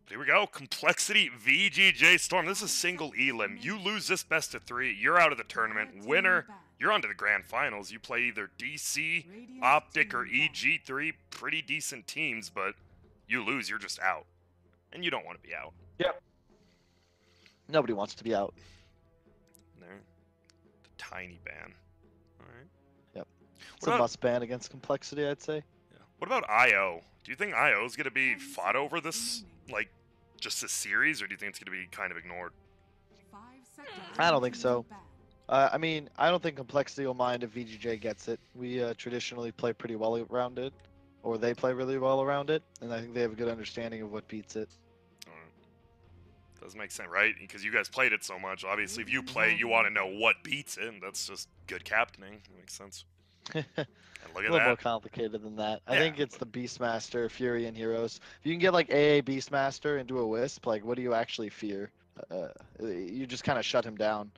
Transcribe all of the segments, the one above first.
Here we go. compLexity VGJ.Storm. This is single elim. You lose this best of 3, you're out of the tournament. Winner, you're on to the grand finals. You play either DC, Optic, or EG3. Pretty decent teams, but you lose, you're just out. And you don't want to be out. Yep. Nobody wants to be out. There. The tiny ban. Alright. Yep. It's a must ban against compLexity, I'd say. Yeah. What about IO? Do you think IO is going to be fought over this, like, just this series, or do you think it's going to be kind of ignored? I don't think so. I mean, I don't think compLexity will mind if VGJ gets it. We traditionally play pretty well around it, or they play really well around it, and I think they have a good understanding of what beats it. Does make sense, right? Because you guys played it so much. Obviously, if you play, you want to know what beats it, and that's just good captaining. That makes sense. And look at a little more complicated than that. I think it's the Beastmaster, Fury, and Heroes. If you can get like AA Beastmaster and do a Wisp, like what do you actually fear? You just kind of shut him down.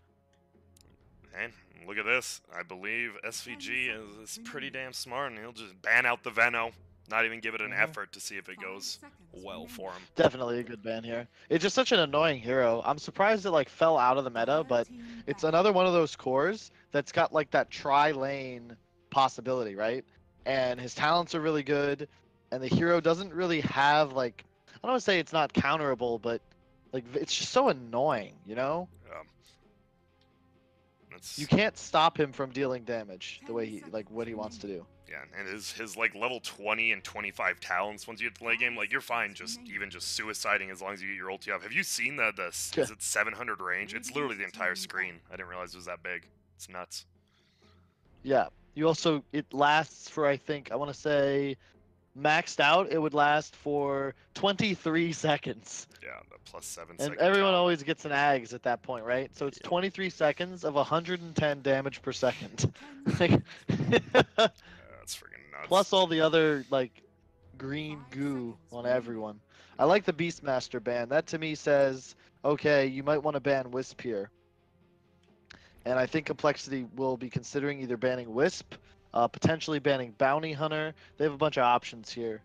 And look at this. I believe SVG is pretty damn smart, and he'll just ban out the Veno. Not even give it an effort to see if it goes well for him. Definitely a good ban here. It's just such an annoying hero. I'm surprised it like fell out of the meta, but it's another one of those cores that's got like that tri-lane possibility, right? And his talents are really good, and the hero doesn't really have like, I don't want to say it's not counterable, but like it's just so annoying, you know? You can't stop him from dealing damage the way he what he wants to do. Yeah, and his like level 20 and 25 talents once you get to the late game, like you're fine just suiciding as long as you get your ulti up. Have you seen the is it 700 range? It's literally the entire screen. I didn't realize it was that big. It's nuts. Yeah. You also, it lasts for, I think, I want to say maxed out, it would last for 23 seconds. Yeah, the +7 and second everyone always gets an Ags at that point, right? So it's 23 seconds of 110 damage per second. Like, that's freaking nuts. Plus all the other, like, green goo on everyone. I like the Beastmaster ban. That to me says, okay, you might want to ban Wisp here. And I think compLexity will be considering either banning Wisp, potentially banning Bounty Hunter. They have a bunch of options here.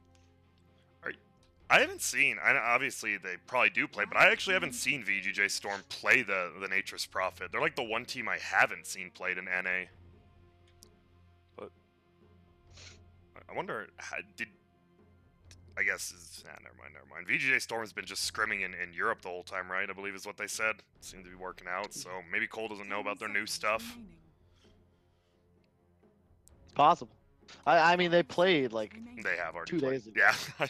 I haven't seen, obviously they probably do play, but I actually haven't seen VGJ.Storm play the Nature's Prophet. They're like the one team I haven't seen played in NA. But I wonder, I guess, never mind. VGJ.Storm's been just scrimming in Europe the whole time, right? I believe is what they said. Seemed to be working out, so maybe Cole doesn't know about their new stuff. Possible. I mean, they played, like, they have already 2 days ago. Yeah.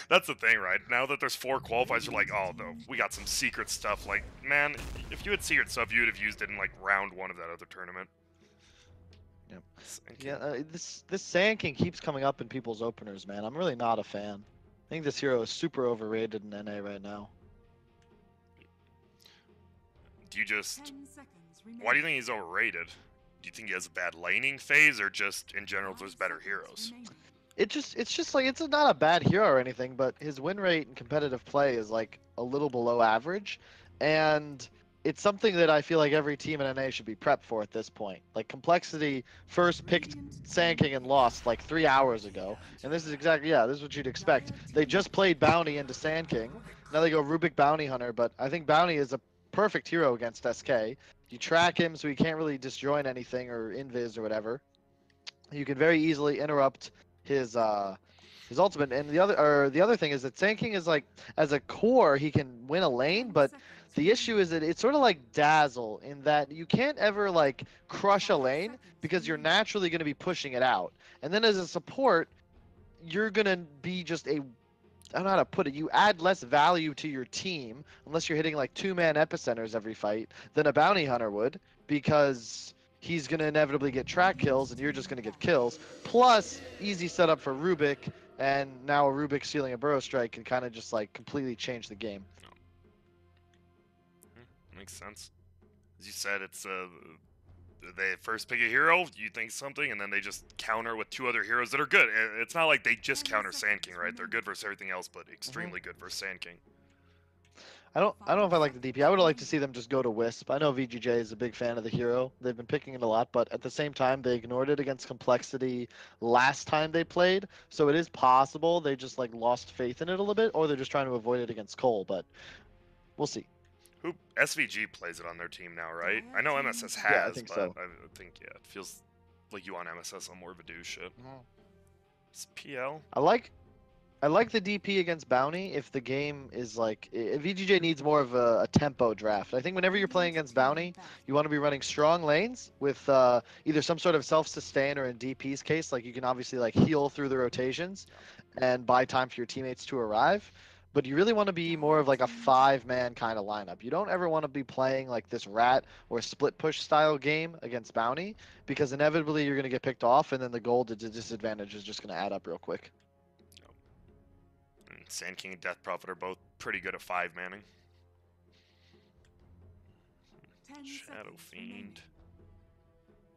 That's the thing, right? Now that there's 4 qualifiers, you're like, oh, no, we got some secret stuff. Like, man, if you had secret stuff, you would have used it in, like, round 1 of that other tournament. Yep. Yeah, this Sand King keeps coming up in people's openers, man. I'm really not a fan. I think this hero is super overrated in NA right now. Do you just... Why do you think he's overrated? Do you think he has a bad laning phase, or just in general there's better heroes? It's just like, it's not a bad hero or anything, but his win rate in competitive play is like a little below average, and it's something that I feel like every team in NA should be prepped for at this point. Like, compLexity first picked Sand King and lost like 3 hours ago, and this is exactly, this is what you'd expect. They just played Bounty into Sand King, now they go Rubik Bounty Hunter, but I think Bounty is a perfect hero against SK. You track him so he can't really disjoin anything or invis or whatever. You can very easily interrupt his ultimate. And the other thing is that Sand King is like, as a core, he can win a lane, but the issue is that it's sort of like Dazzle in that you can't ever like crush a lane because you're naturally going to be pushing it out. And then as a support, you're going to be just a, I don't know how to put it, you add less value to your team unless you're hitting like 2-man epicenters every fight than a Bounty Hunter would, because he's going to inevitably get track kills and you're just going to get kills. Plus, easy setup for Rubik, and now a Rubik stealing a Burrow Strike can kind of just like completely change the game. Makes sense. As you said, it's they first pick a hero, you think something, and then they just counter with 2 other heroes that are good. It's not like they just counter Sand King, right? They're good versus everything else, but extremely good versus Sand King. I don't know if I like the DP. I would have liked to see them just go to Wisp. I know VGJ is a big fan of the hero. They've been picking it a lot, but at the same time, they ignored it against compLexity last time they played. So it is possible they just like lost faith in it a little bit, or they're just trying to avoid it against Cole. But we'll see. Who SVG plays it on their team now, right? I know MSS Yeah, I has, think but so. I think yeah, it feels like you want MSS on more of a do shit. Mhm. It's PL. I like the DP against Bounty if the game is like if VGJ needs more of a tempo draft. I think whenever you're playing against Bounty, you want to be running strong lanes with either some sort of self-sustain or in DP's case, like you can obviously like heal through the rotations and buy time for your teammates to arrive. But you really want to be more of like a 5-man kind of lineup. You don't ever want to be playing like this rat or split push style game against Bounty because inevitably you're going to get picked off and then the gold disadvantage is just going to add up real quick. And Sand King and Death Prophet are both pretty good at 5-manning. Shadow Fiend.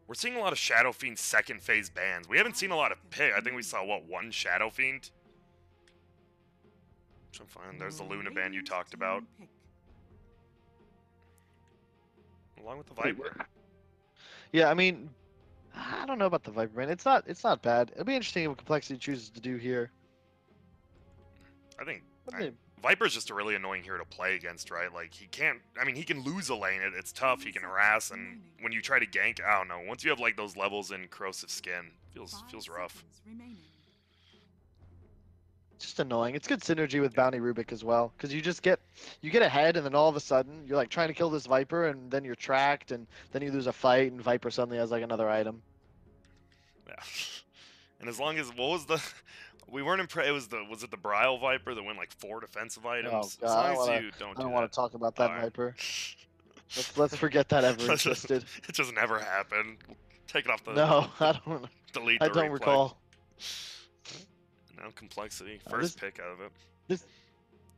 We're seeing a lot of Shadow Fiend second phase bans. We haven't seen a lot of pick. I think we saw, what, one Shadow Fiend? Which I'm fine. There's the Luna ban you talked about. Along with the Viper. Yeah, I mean, I don't know about the Viper ban. It's not bad. It'll be interesting what compLexity chooses to do here. I think Viper's just a really annoying hero to play against, right? Like, he can't... I mean, he can lose a lane. It's tough. He can harass, and when you try to gank, I don't know. Once you have, like, those levels in Corrosive Skin, feels rough. Just annoying. It's good synergy with Bounty Rubik as well, because you get ahead, and then all of a sudden, you're, like, trying to kill this Viper, and then you're tracked, and then you lose a fight, and Viper suddenly has, like, another item. Yeah. And as long as... What was the... We weren't impressed. Was it the Brile Viper that went like 4 defensive items? Oh, as God, long as you don't I don't want to talk about that Alright. Viper. Let's forget that ever Let's just- existed. It just never happened. Take it off the... No, I don't. Delete I the don't replay. recall. Now compLexity. First pick out of it.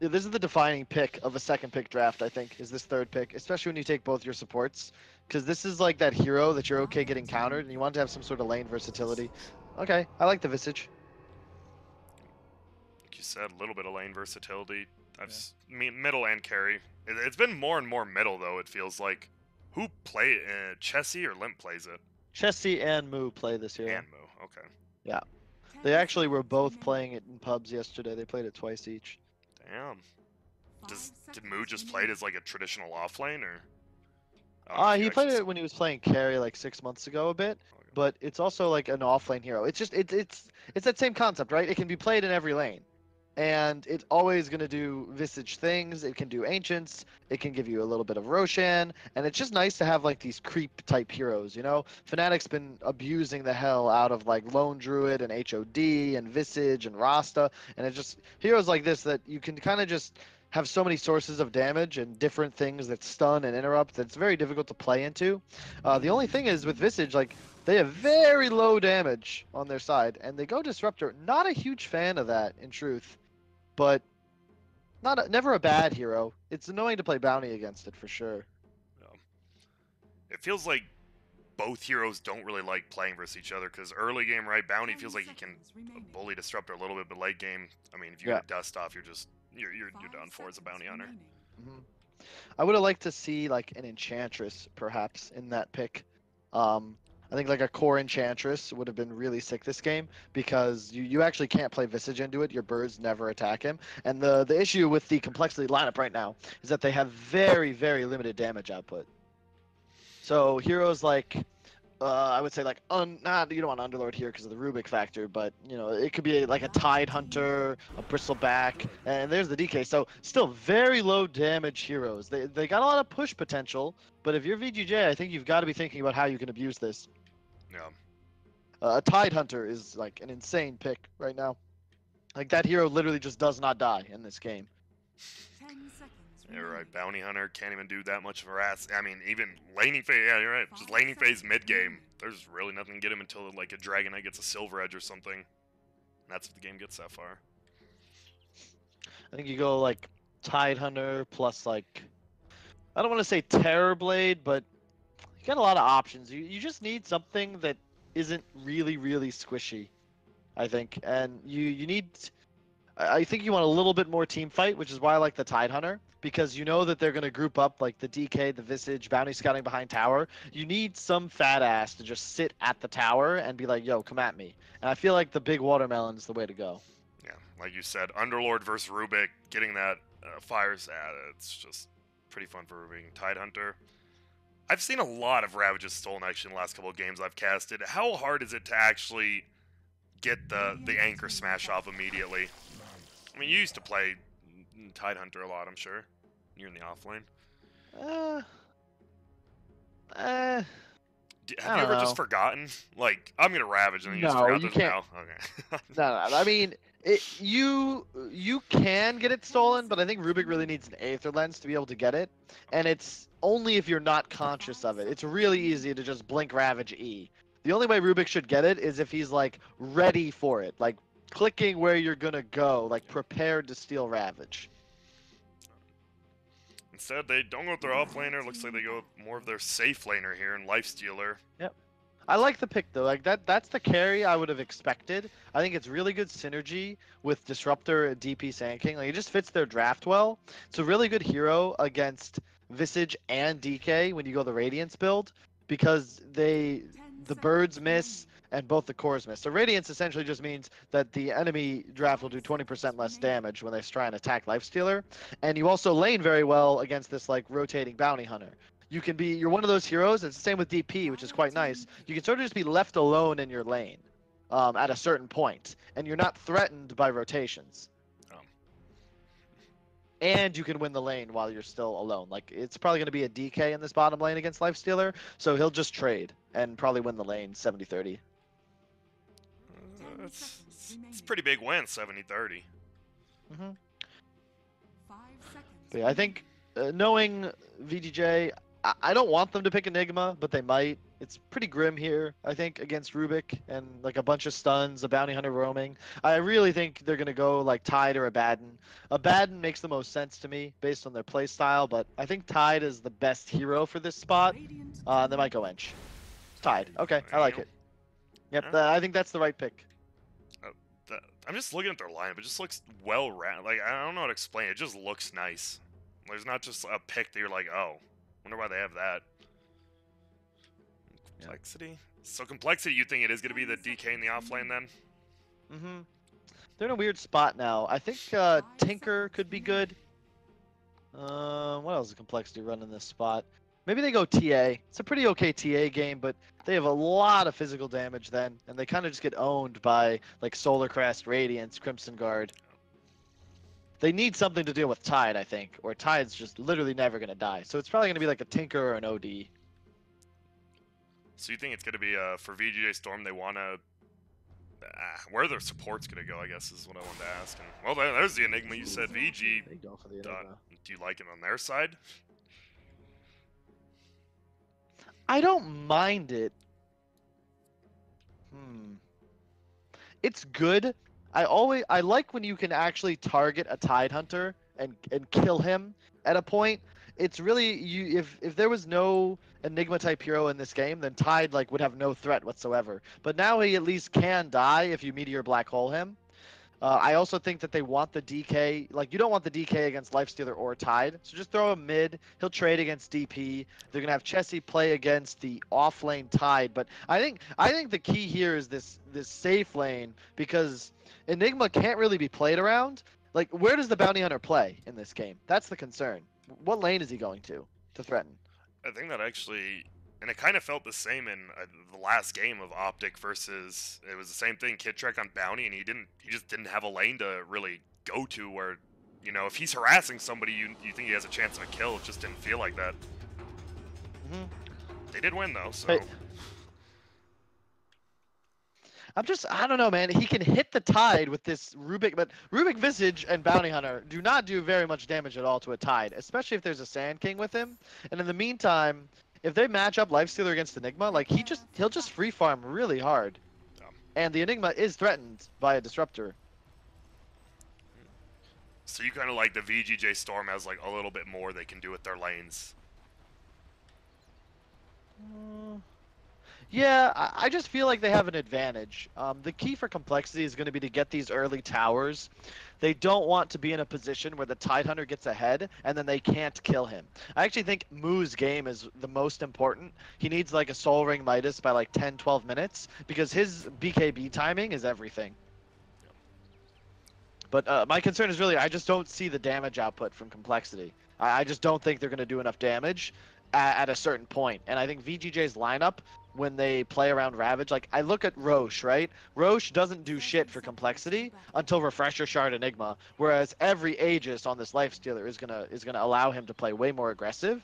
This is the defining pick of a second pick draft, I think, is this third pick, especially when you take both your supports. Because this is like that hero that you're okay getting countered, and you want to have some sort of lane versatility. Okay, I like the Visage. Like you said, a little bit of lane versatility. Middle and carry. It's been more and more middle, though, it feels like. Who play Chessie or Limp plays it? Chessie and Moo play this hero. And Moo, okay. Yeah. They actually were both playing it in pubs yesterday. They played it twice each. Damn. Did Moo just play it as like a traditional offlane, or? He played it when he was playing carry like 6 months ago a bit, but it's also like an offlane hero. It's just it's that same concept, right? It can be played in every lane, and it's always gonna do Visage things. It can do Ancients. It can give you a little bit of Roshan, and it's just nice to have like these creep type heroes. You know, Fnatic's been abusing the hell out of like Lone Druid and HOD and Visage and Rasta, and it's just heroes like this that you can kind of just have so many sources of damage and different things that stun and interrupt that it's very difficult to play into. The only thing is with Visage, like, they have very low damage on their side, and they go Disruptor. Not a huge fan of that, in truth, but never a bad hero. It's annoying to play Bounty against it, for sure. It feels like both heroes don't really like playing versus each other, because early game, right, Bounty feels like he can bully Disruptor a little bit, but late game, I mean, if you get a dust off, you're done for as a bounty hunter. Mm-hmm. I would have liked to see like an Enchantress perhaps in that pick. I think like a core Enchantress would have been really sick this game because you actually can't play Visage into it. Your birds never attack him. And the issue with the compLexity lineup right now is that they have very, very limited damage output. So heroes like I would say like you don't want Underlord here because of the Rubik factor, but you know it could be like a Tide Hunter, a Bristleback, and there's the DK. So still very low damage heroes. They got a lot of push potential, but if you're VGJ, I think you've got to be thinking about how you can abuse this. Yeah. A Tide Hunter is like an insane pick right now. Like that hero literally just does not die in this game. You're right. Bounty Hunter can't even do that much of a harass. I mean, even laning phase. Yeah, you're right. Just laning phase mid game. There's really nothing to get him until like a Dragon Knight gets a Silver Edge or something. And that's if the game gets that far. I think you go like Tide Hunter plus like I don't want to say Terrorblade, but you got a lot of options. You just need something that isn't really squishy, I think, and you need. I think you want a little bit more team fight, which is why I like the Tide Hunter, because you know that they're going to group up like the DK, the Visage, Bounty scouting behind tower. You need some fat ass to just sit at the tower and be like, yo, come at me. And I feel like the big watermelon is the way to go. Yeah, like you said, Underlord versus Rubik, getting that fires, it's just pretty fun for Rubik. Tidehunter. I've seen a lot of Ravage's Stolen action in the last couple of games I've casted. How hard is it to actually get the anchor smash off immediately? I mean, you used to play Tidehunter a lot, I'm sure. You're in the offlane. Have you ever just forgotten? Like, I'm gonna Ravage, and then you just forgot you this can't. now? Okay. No. I mean, you can get it stolen, but I think Rubik really needs an Aether Lens to be able to get it, and it's only if you're not conscious of it. It's really easy to just blink Ravage E. The only way Rubik should get it is if he's like ready for it, like clicking where you're gonna go, like prepared to steal Ravage. Instead, they don't go with their offlaner. Looks like they go with more of their safe laner here in Lifestealer. Yep. I like the pick though. Like that's the carry I would have expected. I think it's really good synergy with Disruptor, DP, Sand King. Like it just fits their draft well. It's a really good hero against Visage and DK when you go the Radiance build because the birds miss and both the cores miss. So Radiance essentially just means that the enemy draft will do 20% less damage when they try and attack Lifestealer, and you also lane very well against this like rotating bounty hunter. You're one of those heroes. It's the same with DP, which is quite nice. You can sort of just be left alone in your lane at a certain point, and you're not threatened by rotations. And you can win the lane while you're still alone. Like it's probably going to be a DK in this bottom lane against Lifestealer, so he'll just trade and probably win the lane 70-30. It's a pretty big win, 70-30. Mm-hmm. Yeah, I think knowing VGJ, I don't want them to pick Enigma, but they might. It's pretty grim here, I think, against Rubik and like a bunch of stuns, a bounty hunter roaming. I really think they're gonna go like Tide or Abaddon. Abaddon makes the most sense to me based on their play style, but I think Tide is the best hero for this spot. They might go Ench. Tide. Okay, I like it. Yep, I think that's the right pick. I'm just looking at their lineup. It just looks well-rounded. Like, I don't know how to explain it. It just looks nice. There's not just a pick that you're like, oh, wonder why they have that. Complexity? Yeah. So Complexity, you think it is going to be the DK in the offlane then? Mm-hmm. They're in a weird spot now. I think Tinker could be good. What else is Complexity running this spot? Maybe they go TA. It's a pretty okay TA game, but they have a lot of physical damage then, and they kind of just get owned by like Solar Crest, Radiance, Crimson Guard. They need something to deal with Tide, I think, or Tide's just literally never going to die. So it's probably going to be like a Tinker or an OD. So you think it's going to be for VGJ.Storm, they want to... where are their supports going to go, I guess, is what I wanted to ask. And, well, there's the Enigma. You said VG. They go for the Enigma. Do you like it on their side? I don't mind it. It's good. I like when you can actually target a Tidehunter and kill him at a point. It's really if there was no Enigma type hero in this game, then Tide like would have no threat whatsoever. But now he at least can die if you meteor black hole him. I also think that they want the DK. Like, you don't want the DK against Lifestealer or Tide. So just throw him mid. He'll trade against DP. They're going to have Chessie play against the off-lane Tide. But I think the key here is this safe lane, because Enigma can't really be played around. Like, where does the Bounty Hunter play in this game? That's the concern. What lane is he going to threaten? I think that actually... And it kind of felt the same in the last game of Optic versus... It was the same thing, Kidtrek on Bounty, and he just didn't have a lane to really go to where, you know, if he's harassing somebody, you think he has a chance of a kill. It just didn't feel like that. Mm-hmm. They did win, though, so... Hey. I don't know, man. He can hit the Tide with this Rubik, but Rubik Visage and Bounty Hunter do not do very much damage at all to a Tide, especially if there's a Sand King with him. And in the meantime... If they match up Lifestealer against Enigma, like he'll just free farm really hard, and the Enigma is threatened by a Disruptor. So you kind of like the VGJ.Storm has like a little bit more they can do with their lanes. Yeah, I just feel like they have an advantage. The key for complexity is going to be to get these early towers. They don't want to be in a position where the Tidehunter gets ahead and then they can't kill him. I actually think Moo's game is the most important. He needs like a Soul Ring Midas by like 10, 12 minutes because his BKB timing is everything. But my concern is really I just don't see the damage output from complexity. I just don't think they're going to do enough damage at a certain point. And I think VGJ's lineup, when they play around Ravage, like I look at Roche, right? Roche doesn't do shit for complexity until Refresher Shard Enigma, whereas every Aegis on this Lifestealer is gonna allow him to play way more aggressive.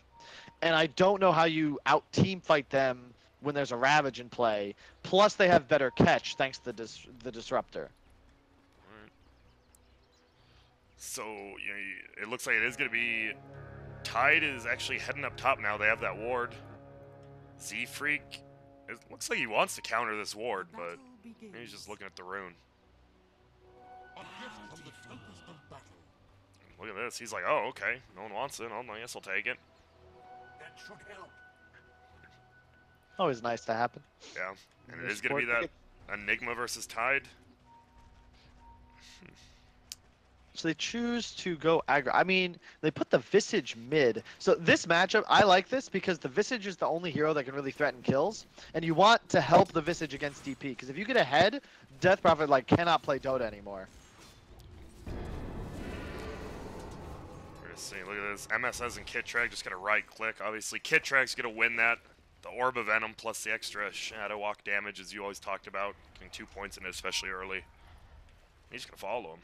And I don't know how you out team fight them when there's a Ravage in play. Plus, they have better catch thanks to the Disruptor. So you know, it looks like it is going to be Tide is actually heading up top now. They have that ward. Z-Freak, it looks like he wants to counter this ward, but he's just looking at the rune. Look at this. He's like, oh, okay. No one wants it. I guess I'll take it. Always nice to happen. Yeah, and it is going to be that Enigma versus Tide. So they choose to go aggro. I mean, they put the Visage mid. So this matchup, I like this because the Visage is the only hero that can really threaten kills. And you want to help the Visage against DP. Because if you get ahead, Death Prophet like cannot play Dota anymore. We're going to see. Look at this. MSS and Kitrag just going to right click. Obviously, Kitrag's going to win that. The Orb of Venom plus the extra Shadow Walk damage, as you always talked about. Getting 2 points in it, especially early. He's just going to follow him.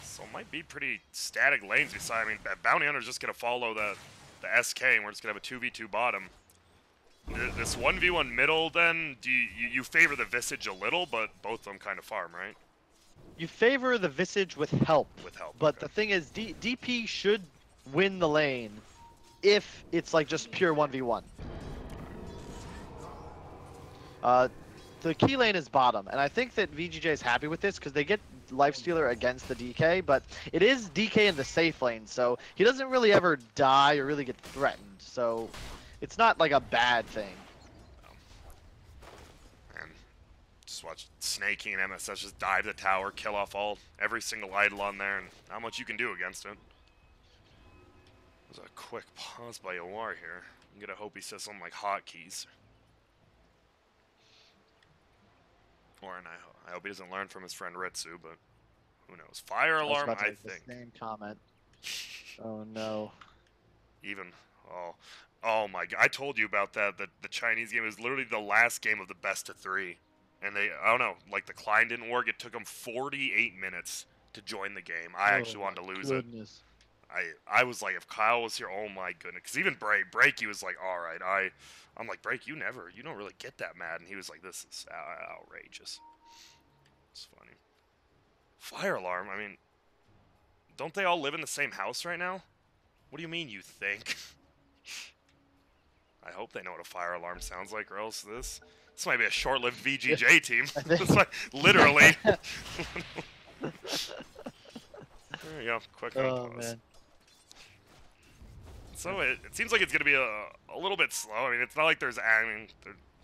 So it might be pretty static lanes beside. I mean, that Bounty Hunter's just going to follow the SK, and we're just going to have a 2v2 bottom. This 1v1 middle, then, do you favor the Visage a little, but both of them kind of farm, right? You favor the Visage with help. With help, but okay. the thing is, DP should win the lane if it's like just pure 1v1. The key lane is bottom, and I think that VGJ is happy with this because they get Lifestealer against the DK, but it is DK in the safe lane, so he doesn't really ever die or really get threatened, so it's not like a bad thing. And just watch Snake and MSS just dive the tower, kill off every single idol on there, and not much you can do against it. There's a quick pause by Yawar here. I'm gonna hope he says something like hotkeys. Or, and I hope he doesn't learn from his friend Ritsu, but who knows? Fire alarm, I think. The same comment. Oh no. Even, oh my god! I told you about that. The Chinese game was literally the last game of the best of 3, and I don't know, like the client didn't work. It took them 48 minutes to join the game. I actually wanted to lose it. I was like, if Kyle was here, oh my goodness. Because even Break, he was like, all right, I'm like, Break, you don't really get that mad. And he was like, this is outrageous. It's funny. Fire alarm, I mean, don't they all live in the same house right now? What do you mean you think? I hope they know what a fire alarm sounds like, or else this might be a short-lived VGJ team. It's like, literally. There you go, quick pause. Man. So it seems like it's going to be a little bit slow. I mean, it's not like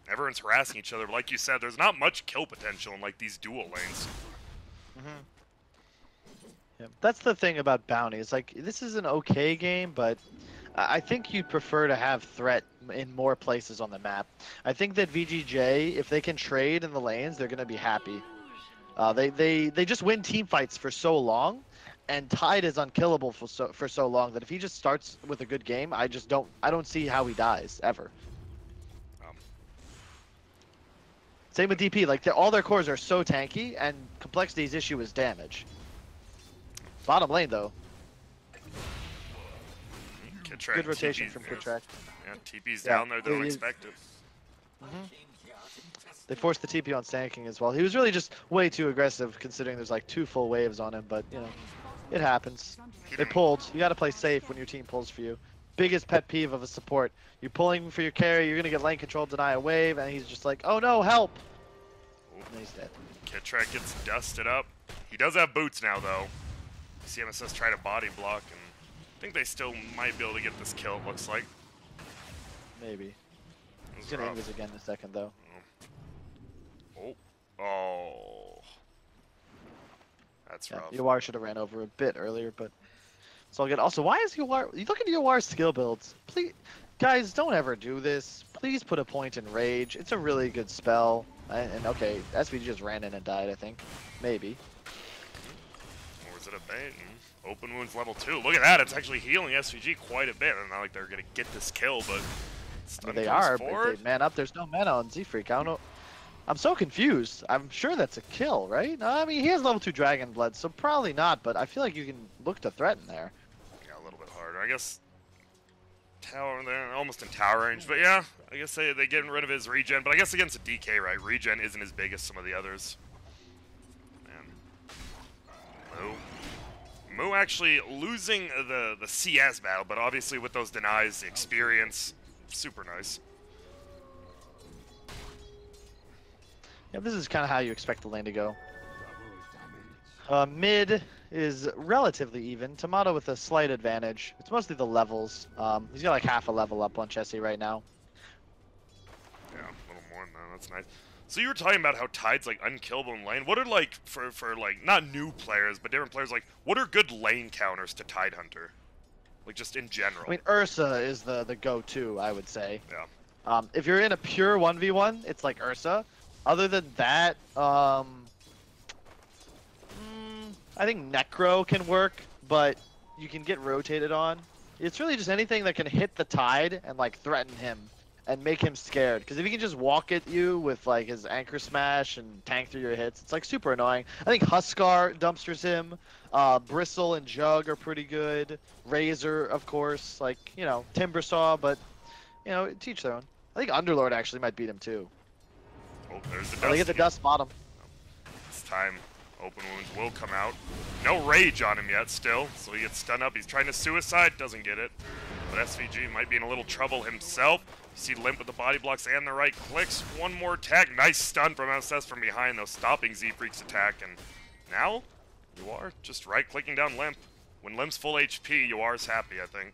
everyone's harassing each other. But like you said, there's not much kill potential in like these dual lanes. Yeah, that's the thing about Bounty. It's like, this is an okay game, but I think you'd prefer to have threat in more places on the map. I think that VGJ, if they can trade in the lanes, they're going to be happy. They just win team fights for so long. And Tide is unkillable for so long that if he just starts with a good game, I don't see how he dies ever. Same with DP, like all their cores are so tanky, and complexity's issue is damage. Bottom lane though. Good rotation from Kitrag. Yeah, TP's down there. They don't expect it. They forced the TP on Sand as well. He was really just way too aggressive considering there's like 2 full waves on him, but you know. It happens. They pulled. You gotta play safe when your team pulls for you. Biggest pet peeve of a support. You're pulling for your carry, you're gonna get lane control, deny a wave, and he's just like, oh no, help! And he's dead. Kitrag gets dusted up. He does have boots now, though. CMSS try to body block, and I think they still might be able to get this kill, it looks like. Maybe. This He's is gonna rough. Invis again in a second though. Oh. Oh. That's Yeah, rough. Yawar should have ran over a bit earlier, but it's all good. Also, why is Yawar? You look at Yawar's skill builds. Please, guys, don't ever do this. Please put a point in Rage. It's a really good spell. And okay, SVG just ran in and died, I think. Maybe. Or is it a bait? Open wounds level 2. Look at that. It's actually healing SVG quite a bit. And not like they're going to get this kill, but I mean, they comes are, forward. but they man up. There's no mana on Z-Freak. I don't know. I'm so confused. I'm sure that's a kill, right? No, I mean, he has level 2 Dragon Blood, so probably not, but I feel like you can look to threaten there. Yeah, a little bit harder. I guess tower, they're almost in tower range, but yeah, I guess they getting rid of his regen, but I guess against a DK, right? Regen isn't as big as some of the others. Man. Moo actually losing the CS battle, but obviously with those denies, the experience, super nice. Yeah, this is kind of how you expect the lane to go. Mid is relatively even. Tomato with a slight advantage. It's mostly the levels. He's got like half a level up on Chessie right now. Yeah, a little more than that. That's nice. So you were talking about how Tide's like unkillable in lane. What are like for like not new players but different players, like what are good lane counters to Tide Hunter? Like just in general. I mean, Ursa is the go-to, I would say. Yeah. If you're in a pure 1v1, it's like Ursa. Other than that, I think Necro can work, but you can get rotated on. It's really just anything that can hit the Tide and like threaten him and make him scared. Because if he can just walk at you with like his anchor smash and tank through your hits, it's like super annoying. I think Huskar dumpsters him. Bristle and Jug are pretty good. Razor, of course, like, you know, Timbersaw, but you know, teach their own. I think Underlord actually might beat him too. Oh, there's the dust. They get the dust bottom. It's time. Open wounds will come out. No rage on him yet still, so he gets stunned up. He's trying to suicide, doesn't get it. But SVG might be in a little trouble himself. You see Limp with the body blocks and the right clicks. One more attack. Nice stun from SS from behind, though, stopping Z-Freak's attack. And now, you are just right-clicking down Limp. When Limp's full HP, you are happy, I think.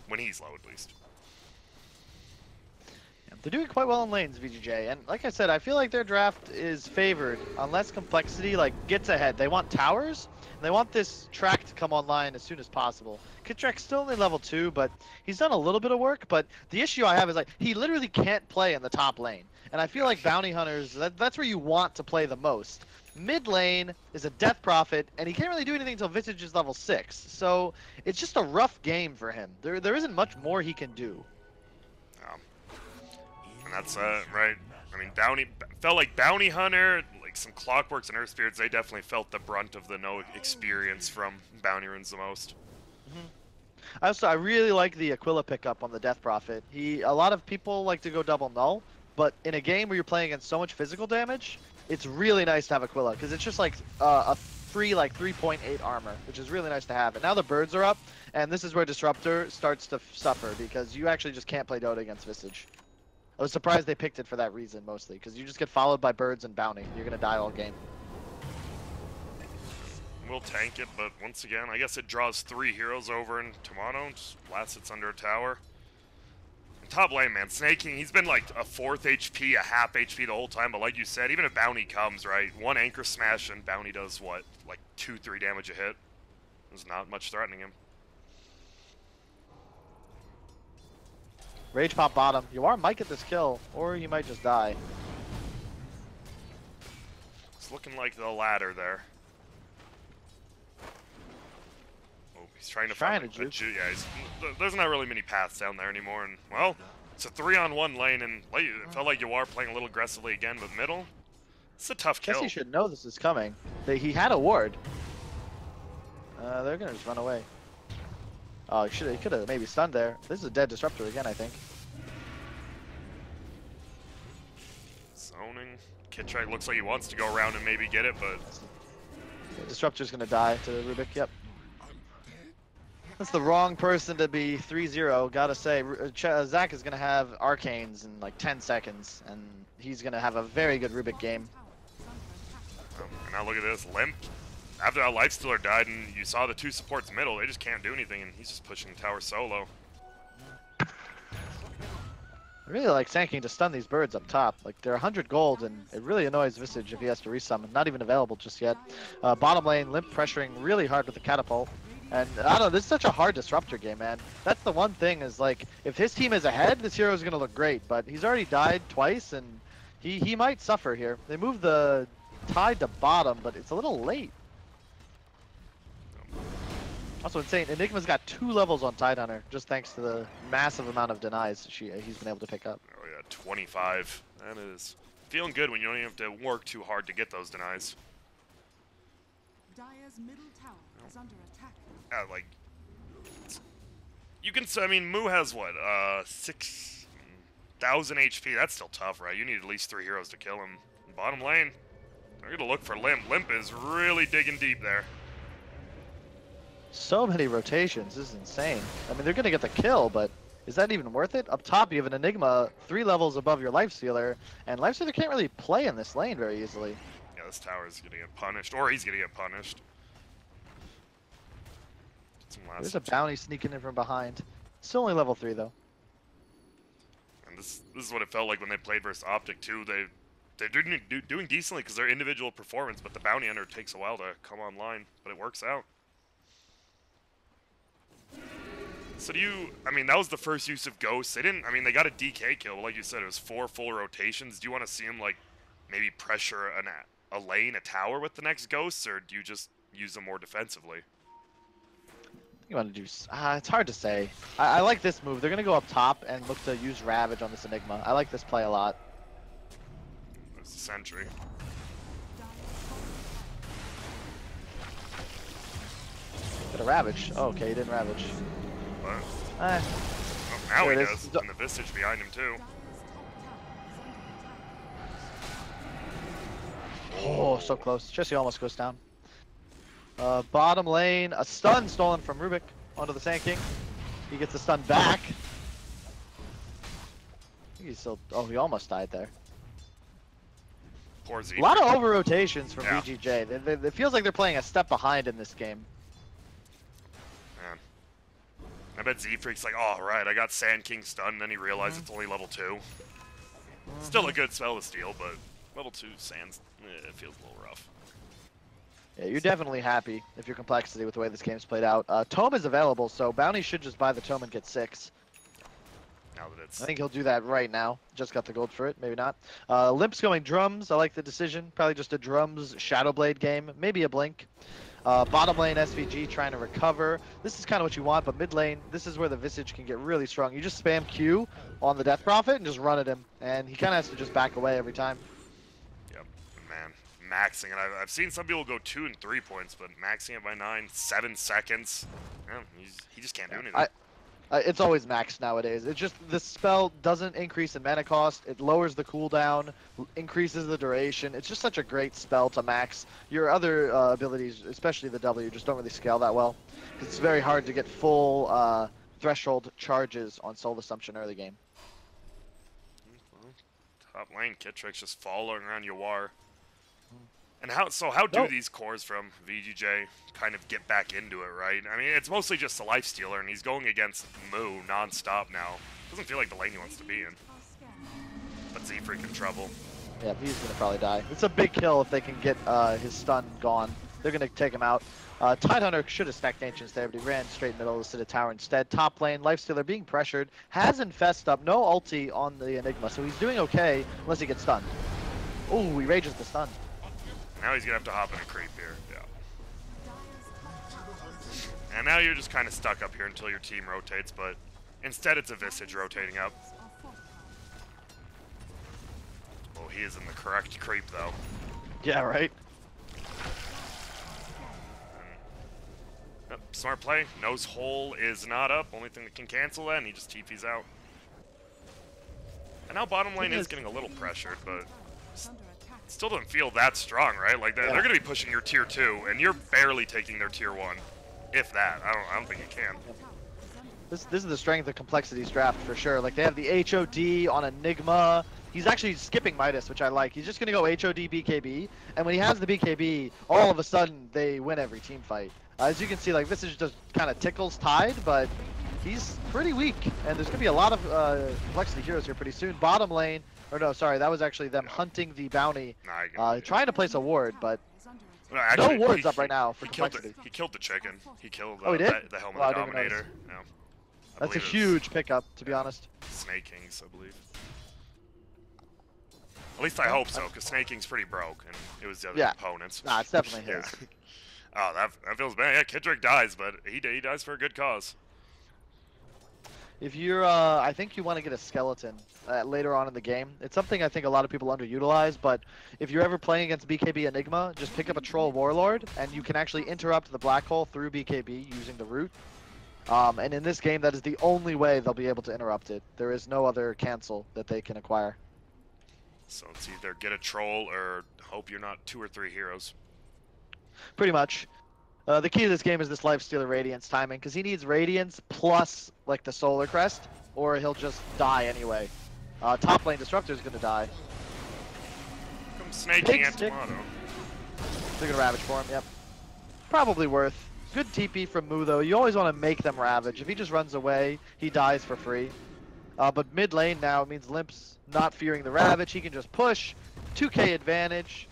When he's low, at least. They're doing quite well in lanes, VGJ, and like I said, I feel like their draft is favored unless complexity like gets ahead. They want towers, and they want this track to come online as soon as possible. Kitrak's still only level 2, but he's done a little bit of work, but the issue I have is like he literally can't play in the top lane. And I feel like bounty hunters, that's where you want to play the most. Mid lane is a death prophet, and he can't really do anything until Visage is level 6. So it's just a rough game for him. There isn't much more he can do. And that's right. I mean, felt like Bounty Hunter, like some Clockworks and Earth Spirits, they definitely felt the brunt of the no experience from Bounty Runes the most. I really like the Aquila pickup on the Death Prophet. A lot of people like to go double null, but in a game where you're playing against so much physical damage, it's really nice to have Aquila because it's just like a free like 3.8 armor, which is really nice to have. And now the birds are up, and this is where Disruptor starts to suffer because you actually just can't play Dota against Visage. I was surprised they picked it for that reason, mostly, because you just get followed by birds and bounty. You're going to die all game. We'll tank it, but once again, I guess it draws 3 heroes over in Tomato, just blasts it under a tower. And top lane, man, Snaking, he's been like a 4th HP, a half HP the whole time, but like you said, even if bounty comes, right, one anchor smash and bounty does what, like 2-3 damage a hit? There's not much threatening him. Rage pop bottom. Yawar might get this kill, or he might just die. It's looking like the latter there. Oh, he's trying to find a juke. Yeah, there's not really many paths down there anymore, and well, it's a 3-on-1 lane, and it felt like Yawar playing a little aggressively again, but middle, it's a tough kill. Guess he should know this is coming. He had a ward. They're gonna just run away. Oh, he could have maybe stunned there. This is a dead Disruptor again, I think. Zoning. Kitrak looks like he wants to go around and maybe get it, but... Yeah, Disruptor's gonna die to Rubik, yep. That's the wrong person to be 3-0, gotta say. Zach is gonna have Arcanes in like 10 seconds, and he's gonna have a very good Rubik game. And now look at this, Limp. After that Lifestealer died and you saw the 2 supports middle, they just can't do anything, and he's just pushing the tower solo. I really like Sand King to stun these birds up top. Like, they're 100 gold, and it really annoys Visage if he has to resummon. Not even available just yet. Bottom lane, Limp pressuring really hard with the catapult. And I don't know, this is such a hard disruptor game, man. That's the one thing is, like, if his team is ahead, this hero is going to look great. But he's already died twice, and he might suffer here. They moved the tide to bottom, but it's a little late. Also insane, Enigma's got 2 levels on Tidehunter, just thanks to the massive amount of denies he's been able to pick up. Oh yeah, 25. That is feeling good when you don't even have to work too hard to get those denies. Dire's middle tower is under attack. Yeah, like, you can, I mean, Moo has what, 6,000 HP, that's still tough, right? You need at least 3 heroes to kill him. Bottom lane, they're gonna look for Limp. Limp is really digging deep there. So many rotations, this is insane. I mean, they're gonna get the kill, but is that even worth it? Up top, you have an Enigma 3 levels above your Lifestealer, and Lifestealer can't really play in this lane very easily. Yeah, this tower is gonna get punished, or he's gonna get punished. There's a bounty sneaking in from behind. Still only level 3 though. And this is what it felt like when they played versus Optic too. They're doing decently because their individual performance, but the bounty hunter takes a while to come online, but it works out. So I mean, that was the first use of Ghosts. They they got a DK kill, but like you said, it was 4 full rotations. Do you want to see him, like, maybe pressure a lane, a tower with the next Ghosts, or do you just use them more defensively? You want to do? It's hard to say. I like this move. They're gonna go up top and look to use Ravage on this Enigma. I like this play a lot. There's the sentry. Got a Ravage. Oh, okay, he didn't Ravage. What? Oh, now he does, and the Visage behind him too. Oh, so close. Jesse almost goes down. Bottom lane, a stun stolen from Rubik onto the Sand King. He gets the stun back. I think he's still. Oh, he almost died there. Poor Z. A lot of over rotations from Yeah. VGJ. It feels like they're playing a step behind in this game. Man. I bet Z-Freak's like, oh, right, I got Sand King stunned, and then he realized it's only level 2. Still a good spell to steal, but level 2 Sands, it feels a little rough. Yeah, you're definitely happy if you're complexity with the way this game's played out. Tome is available, so Bounty should just buy the Tome and get 6. Now that it's... I think he'll do that right now. Just got the gold for it, maybe not. Limp's going drums. I like the decision. Probably just a drums Shadowblade game, maybe a blink. Bottom lane SVG trying to recover. This is kind of what you want, but mid lane, this is where the Visage can get really strong. You just spam Q on the Death Prophet and just run at him, and he kind of has to just back away every time. Yep, man. Maxing, and I've seen some people go 2 and 3 points, but maxing it by 7 seconds, yeah, he just can't do anything. It's always maxed nowadays. It's just the spell doesn't increase in mana cost. It lowers the cooldown, increases the duration. It's just such a great spell to max. Your other abilities, especially the W, just don't really scale that well. It's very hard to get full threshold charges on Soul Assumption early game. Well, top lane, Kitrix just following around Yawar. And how do these cores from VGJ kind of get back into it, right? I mean, it's mostly just a Lifestealer, and he's going against Moo non-stop now. Doesn't feel like the lane he wants to be in. But Z-Freak in trouble. Yeah, he's gonna probably die. It's a big kill if they can get his stun gone. They're gonna take him out. Tidehunter should have stacked Ancients there, but he ran straight middle to sit a tower instead. Top lane, Lifestealer being pressured, has Infest up, no ulti on the Enigma, so he's doing okay unless he gets stunned. Ooh, he rages the stun. Now he's gonna have to hop in a creep here, yeah. And now you're just kind of stuck up here until your team rotates, but instead it's a Visage rotating up. Oh, he is in the correct creep, though. Yeah, right? Yep, smart play. Nose hole is not up. Only thing that can cancel that, and he just TP's out. And now bottom lane is getting a little pressured, but still doesn't feel that strong, right? Like they're going to be pushing your tier 2, and you're barely taking their tier 1, if that. I don't think you can. This is the strength of complexity's draft for sure. Like they have the HOD on Enigma. He's actually skipping Midas, which I like. He's just gonna go HOD BKB, and when he has the BKB, all of a sudden they win every team fight. As you can see, like this is just kind of tickles Tide, but he's pretty weak, and there's gonna be a lot of complexity heroes here pretty soon. Bottom lane, or no, sorry, that was actually them hunting the bounty, trying to place a ward, but no, actually, no wards up right now for he killed complexity. He killed the chicken. He killed Oh, he did? the Helm Well, of I the didn't even Dominator. Yeah. That's a believe it was huge pickup, to be honest. Snake Kings, I believe. At least I hope so, because Snake King's pretty broke, and it was the other opponents. Nah, it's definitely his. Oh, that feels bad. Yeah, Kidrick dies, but he dies for a good cause. If you're, I think you want to get a skeleton later on in the game. It's something I think a lot of people underutilize, but if you're ever playing against BKB Enigma, just pick up a Troll Warlord, and you can actually interrupt the black hole through BKB using the root. And in this game, that is the only way they'll be able to interrupt it. There is no other cancel that they can acquire. So it's either get a troll or hope you're not 2 or 3 heroes. Pretty much. The key to this game is this Lifestealer Radiance timing, because he needs Radiance plus like the Solar Crest, or he'll just die anyway. Top lane Disruptor is going to die. Come Snaking and Tomato. They're going to Ravage for him, yep. Probably worth. Good TP from Mu, though. You always want to make them Ravage. If he just runs away, he dies for free. But mid lane now, it means Limp's not fearing the Ravage. He can just push. 2k advantage.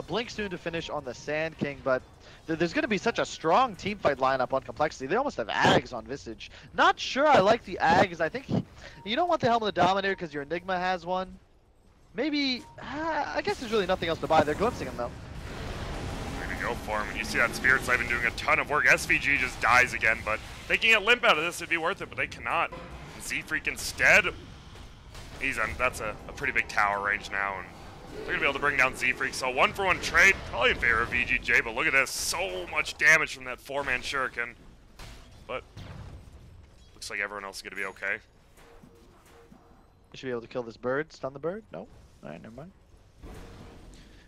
Blink soon to finish on the Sand King, but there's going to be such a strong teamfight lineup on complexity. They almost have Ags on Visage. Not sure I like the Ags. I think you don't want the Helm of the Dominator because your Enigma has one. Maybe, I guess there's really nothing else to buy. They're glimpsing him, though. Way to go for him. And you see that Spirit Siphon doing a ton of work. SVG just dies again, but they can get Limp out of this. It'd be worth it, but they cannot. Z-Freak instead, that's a pretty big tower range now, and they're going to be able to bring down Z-Freak. So 1-for-1 trade, probably in favor of VGJ, but look at this. So much damage from that 4-man Shuriken. But looks like everyone else is going to be okay. You should be able to kill this bird, stun the bird? No? Alright, never mind.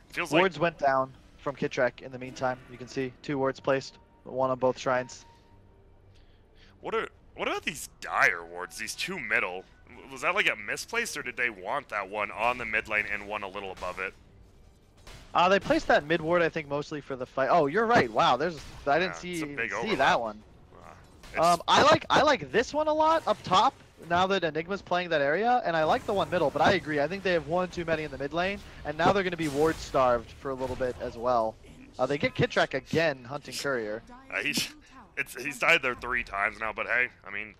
Feels wards went down from Kitrek in the meantime. You can see 2 wards placed, 1 on both shrines. What about these dire wards, these 2 middle? Was that like a misplaced, or did they want that one on the mid lane and one a little above it? They placed that mid ward, I think, mostly for the fight. Oh, you're right. Wow, I didn't see that one. I like this one a lot up top. Now that Enigma's playing that area, and I like the one middle, but I agree. I think they have one too many in the mid lane, and now they're going to be ward starved for a little bit as well. They get Kitrek again hunting Courier. He's died there 3 times now, but hey, I mean,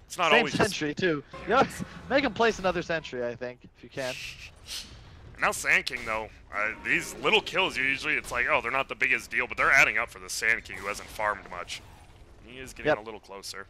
it's not Same always sentry too. Yeah, make him place another sentry, I think, if you can. And now Sand King though, these little kills usually it's like, oh, they're not the biggest deal, but they're adding up for the Sand King who hasn't farmed much. He is getting a little closer.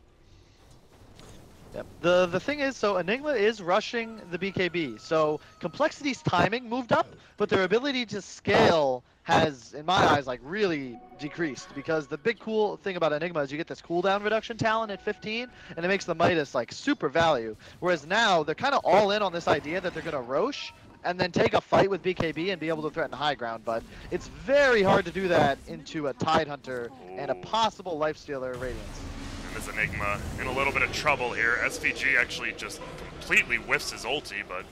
Yep. The thing is, so Enigma is rushing the BKB, so Complexity's timing moved up, but their ability to scale has, in my eyes, like really decreased, because the big cool thing about Enigma is you get this cooldown reduction talent at 15, and it makes the Midas like super value, whereas now they're kind of all in on this idea that they're going to Roche and then take a fight with BKB and be able to threaten high ground, but it's very hard to do that into a Tidehunter and a possible Lifestealer Radiance. And this Enigma in a little bit of trouble here. SVG actually just completely whiffs his ulti, but...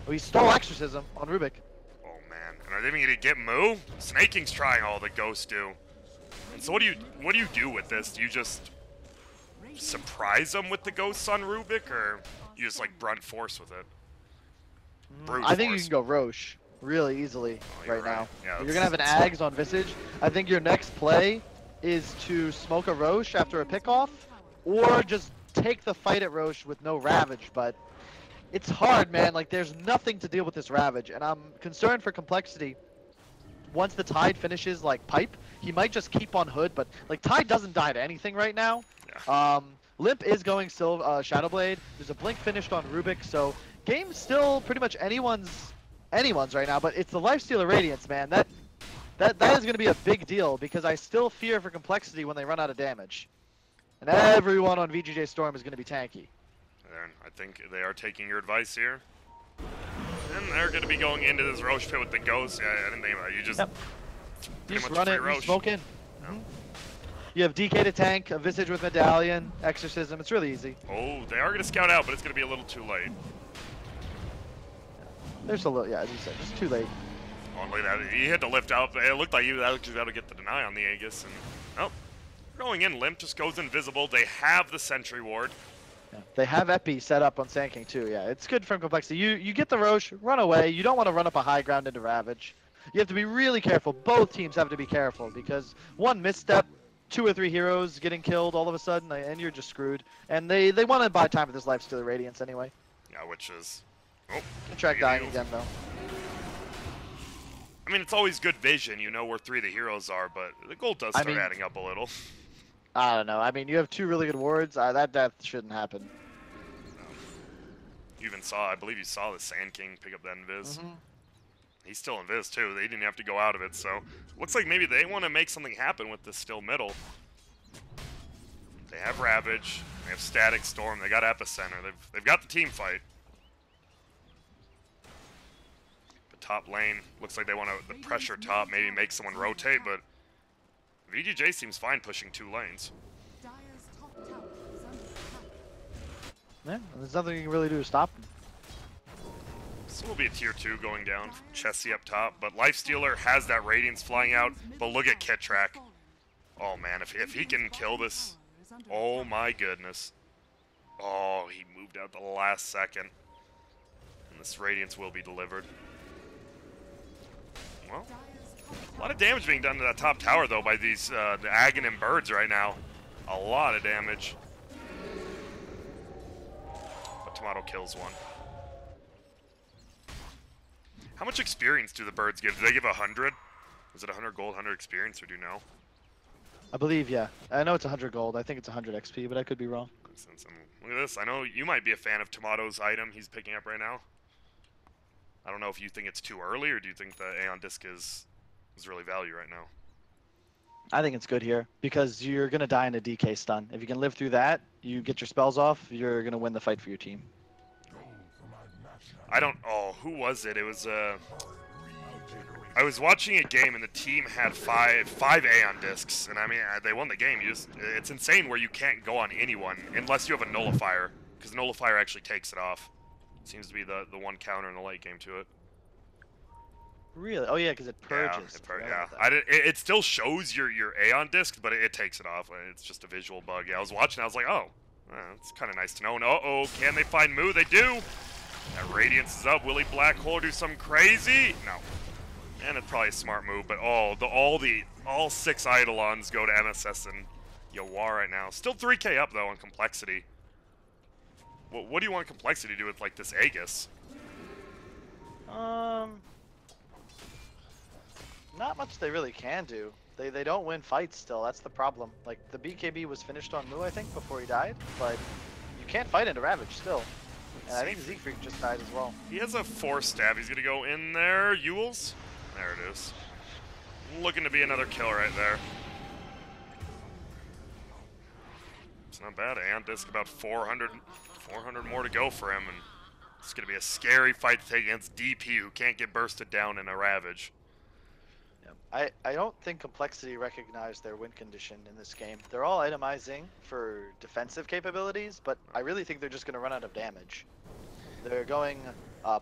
Oh, he stole Exorcism on Rubik. Oh man, and are they even gonna get Mu? Snake King's trying all the ghosts do. And so what do you do with this? Do you just surprise them with the ghosts on Rubik, or you just like brunt force with it? I think you can go Roche really easily right now. Yeah, you're gonna have an Ags on Visage. I think your next play is to smoke a Roche after a pickoff, or just take the fight at Roche with no Ravage, but it's hard, man. Like, there's nothing to deal with this Ravage, and I'm concerned for Complexity. Once the Tide finishes, like, Pipe, he might just keep on Hood, but, like, Tide doesn't die to anything right now. Yeah. Limp is going still Shadowblade. There's a Blink finished on Rubik, so game's still pretty much anyone's right now, but it's the Lifestealer Radiance, man. That is going to be a big deal, because I still fear for Complexity when they run out of damage. And everyone on VGJ.Storm is going to be tanky. And I think they are taking your advice here. And they're going to be going into this Roche pit with the Ghost. Yeah, I didn't think about it. You just run it, you smoke in. You have DK to tank, a Visage with Medallion, Exorcism. It's really easy. Oh, they are going to scout out, but it's going to be a little too late. There's a little, yeah, as you said, just too late. Oh, look at that. He had to lift up. It looked like he was actually able to get the deny on the Aegis. And, oh, Going in, Limp just goes invisible. They have the Sentry Ward. Yeah. They have Epi set up on Sand King too. Yeah, it's good from complexity. You get the Roche, run away. You don't want to run up a high ground into Ravage. You have to be really careful. Both teams have to be careful because one misstep, 2 or 3 heroes getting killed all of a sudden, and you're just screwed. And they want to buy time with this Lifestealer Radiance anyway. Yeah, which is... Oh, Track dying again though. I mean, it's always good vision. You know where 3 of the heroes are, but the gold does start adding up a little. I don't know. I mean, you have 2 really good wards. That death shouldn't happen. You even saw, I believe you saw the Sand King pick up that invis. He's still invis too. They didn't have to go out of it, so looks like maybe they want to make something happen with this still middle. They have Ravage, they have Static Storm, they got Epicenter. They've got the team fight. But top lane looks like they want to the pressure top, maybe make someone rotate, but VGJ seems fine pushing 2 lanes. Dire's top tower is under attack. Yeah, there's nothing you can really do to stop them. This will be a tier 2 going down. Chessie up top, but Lifestealer has that Radiance flying out. But look at Kittrack. Oh man, if he can kill this, oh my goodness. Oh, he moved out the last second. And this Radiance will be delivered. Well, a lot of damage being done to that top tower though by these the Aghanim birds right now. A lot of damage. But Tomato kills one. How much experience do the birds give? Do they give 100? Is it 100 gold, 100 experience, or do you know? I believe, yeah. I know it's 100 gold. I think it's 100 XP, but I could be wrong. Look at this. I know you might be a fan of Tomato's item he's picking up right now. I don't know if you think it's too early, or do you think the Aeon Disc is really value right now? I think it's good here, because you're going to die in a DK stun. If you can live through that, you get your spells off, you're going to win the fight for your team. I don't... Oh, who was it? It was, I was watching a game and the team had five Aeon Discs, and I mean, they won the game. It's insane where you can't go on anyone unless you have a Nullifier, because Nullifier actually takes it off. Seems to be the one counter in the late game to it. Really? Oh yeah, because it purges. Yeah, it still shows your Aeon Disc, but it takes it off. It's just a visual bug. Yeah, I was watching, I was like, oh, it's kind of nice to know. And uh-oh, can they find Moo? They do! That Radiance is up. Will he Black Hole do something crazy? No. And it's probably a smart move, but all 6 Eidolons go to MSS and Yawar right now. Still 3k up though on complexity. What do you want complexity to do with like this Aegis? Not much they really can do. They don't win fights still. That's the problem. Like the BKB was finished on Moo, I think, before he died, but you can't fight into Ravage still. And I think Siegfried just died as well. He has a 4 stab. He's gonna go in there. Yules. There it is. Looking to be another kill right there. It's not bad. Aeon Disc about 400 more to go for him, and it's gonna be a scary fight to take against DP, who can't get bursted down in a Ravage. I don't think complexity recognized their win condition in this game. They're all itemizing for defensive capabilities, but I really think they're just going to run out of damage. They're going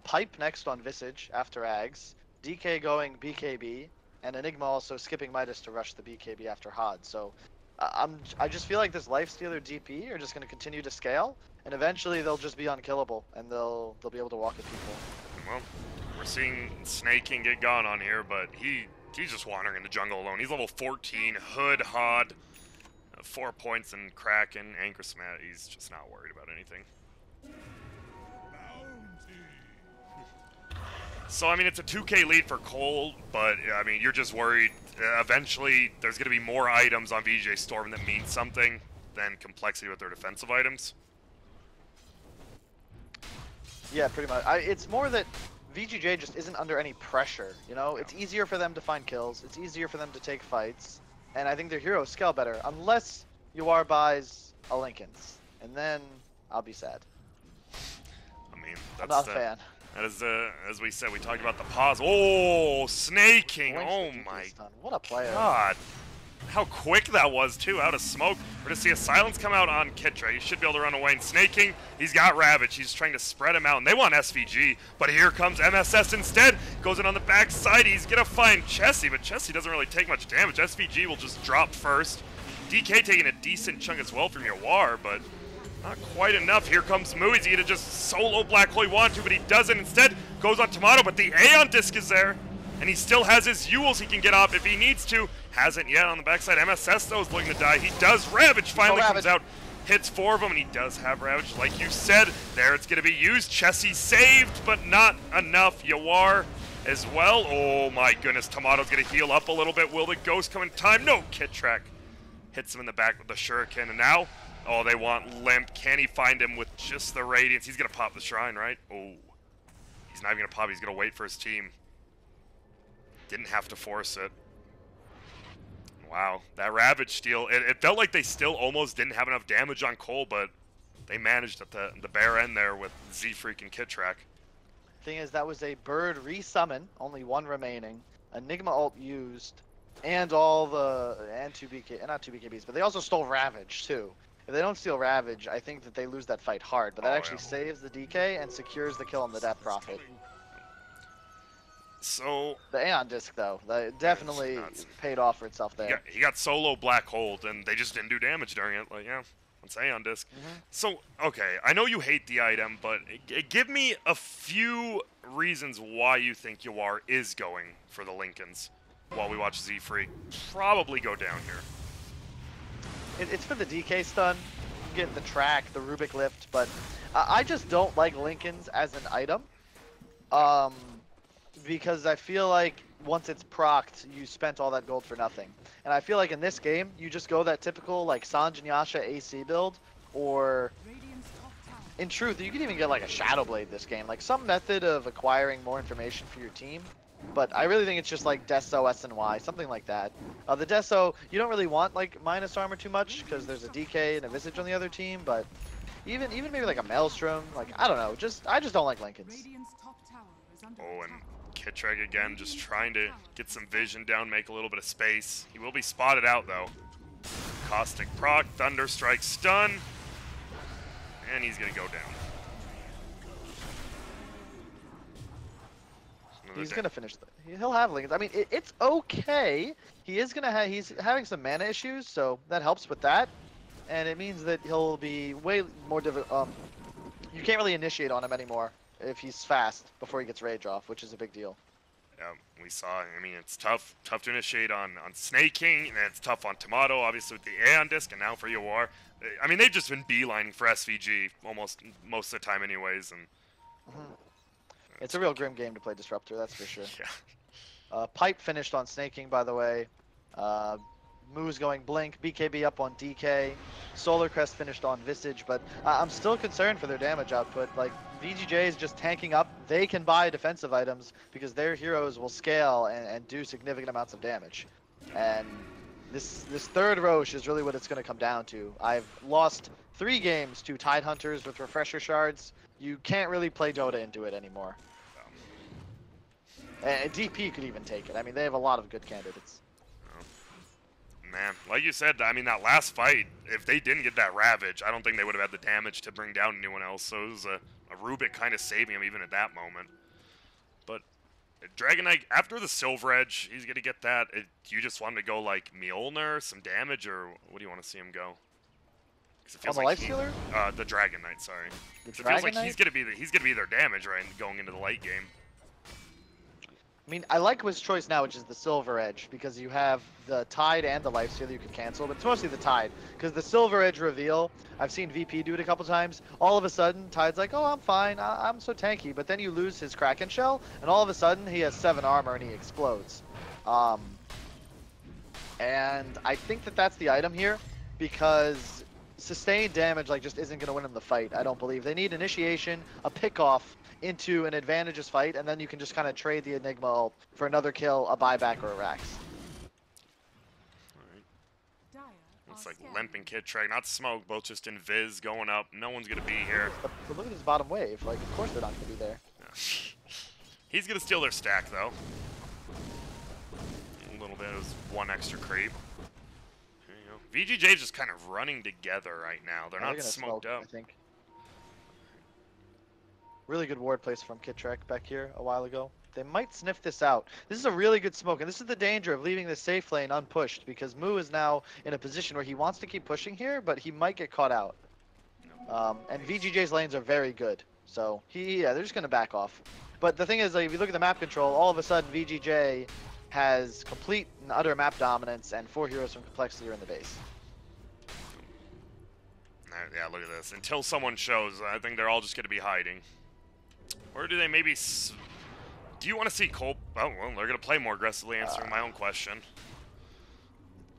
Pipe next on Visage after Ags, DK going BKB, and Enigma also skipping Midas to rush the BKB after Hod. So I just feel like this Lifestealer DP are just going to continue to scale, and eventually they'll just be unkillable, and they'll be able to walk at people. Well, we're seeing Snake King get gone on here, but he's just wandering in the jungle alone. He's level 14, Hood, Hod, 4 points, and Kraken, Anchor Smat. He's just not worried about anything. So, I mean, it's a 2k lead for Cole, but, I mean, you're just worried. Eventually, there's going to be more items on VGJ.Storm that mean something than complexity with their defensive items. Yeah, pretty much. It's more that VGJ just isn't under any pressure, you know? It's easier for them to find kills, it's easier for them to take fights, and I think their heroes scale better, unless Yawar buys a Linken's, and then I'll be sad. I mean, that's I'm not a fan. That is, as we said, we talked about the pause. Oh, Snake King! Oh my what a player! God, how quick that was too, out of smoke. We're gonna see a silence come out on Kitra. He should be able to run away. And Snake King, he's got Ravage. He's trying to spread him out, and they want SVG. But here comes MSS instead. Goes in on the backside. He's gonna find Chessie, but Chessie doesn't really take much damage. SVG will just drop first. DK taking a decent chunk as well from Yawar, but not quite enough. Here comes Moo. He's going to just solo Black Hole he wanted to, but he doesn't. Instead, goes on Tomato, but the Aeon Disc is there. And he still has his Yules he can get off if he needs to. Hasn't yet on the backside. MSS, though, is looking to die. He does. Ravage finally comes out. Hits 4 of them, and he does have Ravage. Like you said, there it's going to be used. Chessie saved, but not enough. Yawar as well. Oh, my goodness. Tomato's going to heal up a little bit. Will the Ghost come in time? No. Kittrack hits him in the back with the Shuriken. And now, oh, they want Limp. Can he find him with just the Radiance? He's going to pop the Shrine, right? Oh. He's not even going to pop. He's going to wait for his team. Didn't have to force it. Wow, that Ravage steal, it felt like they still almost didn't have enough damage on Cole, but they managed at the bare end there with Z-Freak and Kittrack. Thing is, that was a bird resummon, only 1 remaining, Enigma ult used, and all the, and 2 BK, not 2 BKBs, but they also stole Ravage too. If they don't steal Ravage, I think that they lose that fight hard, but that actually saves the DK and secures the kill on the Death Prophet. So the Aeon Disc, though, that definitely paid off for itself there. He got solo Black Hole, and they just didn't do damage during it. Like, yeah, it's Aeon Disc. So, okay, I know you hate the item, but give me a few reasons why you think Yawar is going for the Lincolns while we watch Z-Freak probably go down here. It's for the DK stun, get the track, the Rubik lift, but I just don't like Lincolns as an item. Because I feel like once it's procced, you spent all that gold for nothing. And I feel like in this game, you just go that typical like Sanj and Yasha AC build, or in truth, you can even get like a Shadow Blade this game, like some method of acquiring more information for your team. But I really think it's just like Deso SNY, something like that. The Deso, you don't really want like minus armor too much because there's a DK and a Visage on the other team, but even maybe like a Maelstrom, like I don't know, I just don't like Lincolns. Oh, and Kittrack again, just trying to get some vision down, make a little bit of space. He will be spotted out, though. Caustic proc, Thunder Strike stun, and he's going to go down. He's going to finish. He'll have Lincolns. I mean, it's okay. He is going to he's having some mana issues, so that helps with that. And it means that he'll be way more difficult. You can't really initiate on him anymore if he's fast before he gets rage off, which is a big deal. Yeah, we saw, I mean, it's tough to initiate on Snake King, and it's tough on Tomato, obviously with the Aeon Disc, and now for Yawar. I mean, they've just been beelining for SVG almost most of the time anyways, and... It's a real grim game to play Disruptor, that's for sure. Yeah. Pipe finished on Snake King, by the way. Moo's going Blink, BKB up on DK, Solar Crest finished on Visage, but I'm still concerned for their damage output. Like, VGJ is just tanking up. They can buy defensive items because their heroes will scale and do significant amounts of damage. And this third Roche is really what it's going to come down to. I've lost 3 games to Tidehunters with Refresher Shards. You can't really play Dota into it anymore. And DP could even take it. I mean, they have a lot of good candidates. Man, like you said, I mean, that last fight, if they didn't get that Ravage, I don't think they would have had the damage to bring down anyone else. So it was a Rubik kind of saving him even at that moment. But Dragon Knight, after the Silver Edge, he's going to get that. Do you just want him to go like Mjolnir, some damage, or what do you want to see him go? It feels on the like Lifestealer? The Dragon Knight, sorry. It feels like he's going to be their damage, right, going into the late game. I mean, I like his choice now, which is the Silver Edge, because you have the Tide and the Lifestealer you could cancel, but it's mostly the Tide, because the Silver Edge reveal, I've seen VP do it a couple times, all of a sudden, Tide's like, oh, I'm fine, I'm so tanky, but then you lose his Kraken Shell, and all of a sudden, he has 7 armor and he explodes. And I think that that's the item here, because sustained damage like just isn't going to win him the fight, I don't believe. They need initiation, a pick-off, into an advantageous fight, and then you can just kind of trade the Enigma ult for another kill, a buyback, or a Rax. Alright. Looks like Limp and Kittrack, not Smoke, both just in Viz going up. No one's going to be here. But look at his bottom wave. Like, of course they're not going to be there. Yeah. He's going to steal their stack, though. A little bit. It was 1 extra creep. VGJ is just kind of running together right now. They're not smoked smoke, up. I think. Really good ward place from Kittrack back here a while ago. They might sniff this out. This is a really good smoke, and this is the danger of leaving the safe lane unpushed, because Mu is now in a position where he wants to keep pushing here, but he might get caught out. And VGJ's lanes are very good, so they're just gonna back off. But the thing is, like, if you look at the map control, all of a sudden VGJ has complete and utter map dominance, and 4 heroes from complexity are in the base. Yeah, look at this. Until someone shows, I think they're all just going to be hiding. Or do they maybe... Do you want to see Cole... Oh, well, they're going to play more aggressively, answering my own question.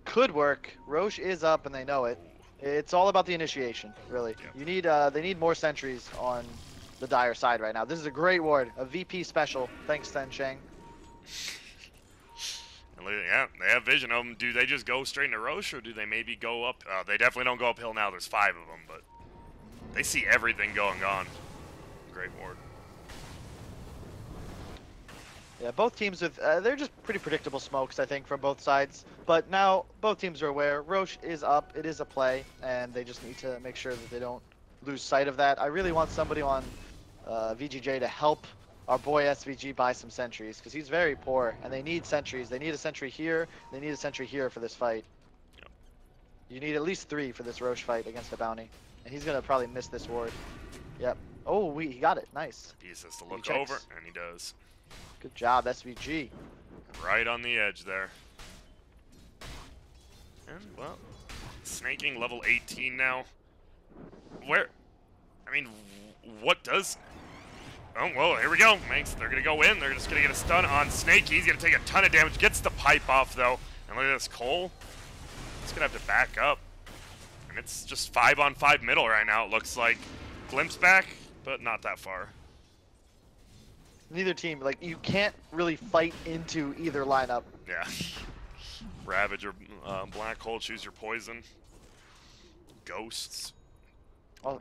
Could work. Roche is up, and they know it. It's all about the initiation, really. Yep. You need, they need more sentries on the Dire side right now. This is a great ward, a VP special. Thanks, Sheng. Yeah, they have vision of them. Do they just go straight into Roche, or do they maybe go up? They definitely don't go uphill now. There's 5 of them, but they see everything going on. Great ward. Yeah, both teams with they're just pretty predictable smokes, I think, from both sides. But now both teams are aware. Roche is up. It is a play, and they just need to make sure that they don't lose sight of that. I really want somebody on VGJ to help our boy SVG buy some sentries, because he's very poor, and they need sentries. They need a sentry here. They need a sentry here for this fight. Yep. You need at least 3 for this Roche fight against the bounty, and he's gonna probably miss this ward. Yep. Oh, he got it. Nice. He just has to look over, and he does. Good job, SVG. Right on the edge there. And, well, snaking level 18 now. Where... I mean, what does... Oh, well, here we go. They're going to go in. They're just going to get a stun on Snake. He's going to take a ton of damage. Gets the pipe off, though. And look at this, Cole. He's going to have to back up. And it's just 5-on-5 middle right now, it looks like. Glimpse back, but not that far. Neither team, like, you can't really fight into either lineup. Yeah. Ravage or Black Hole, choose your poison. Ghosts. Oh.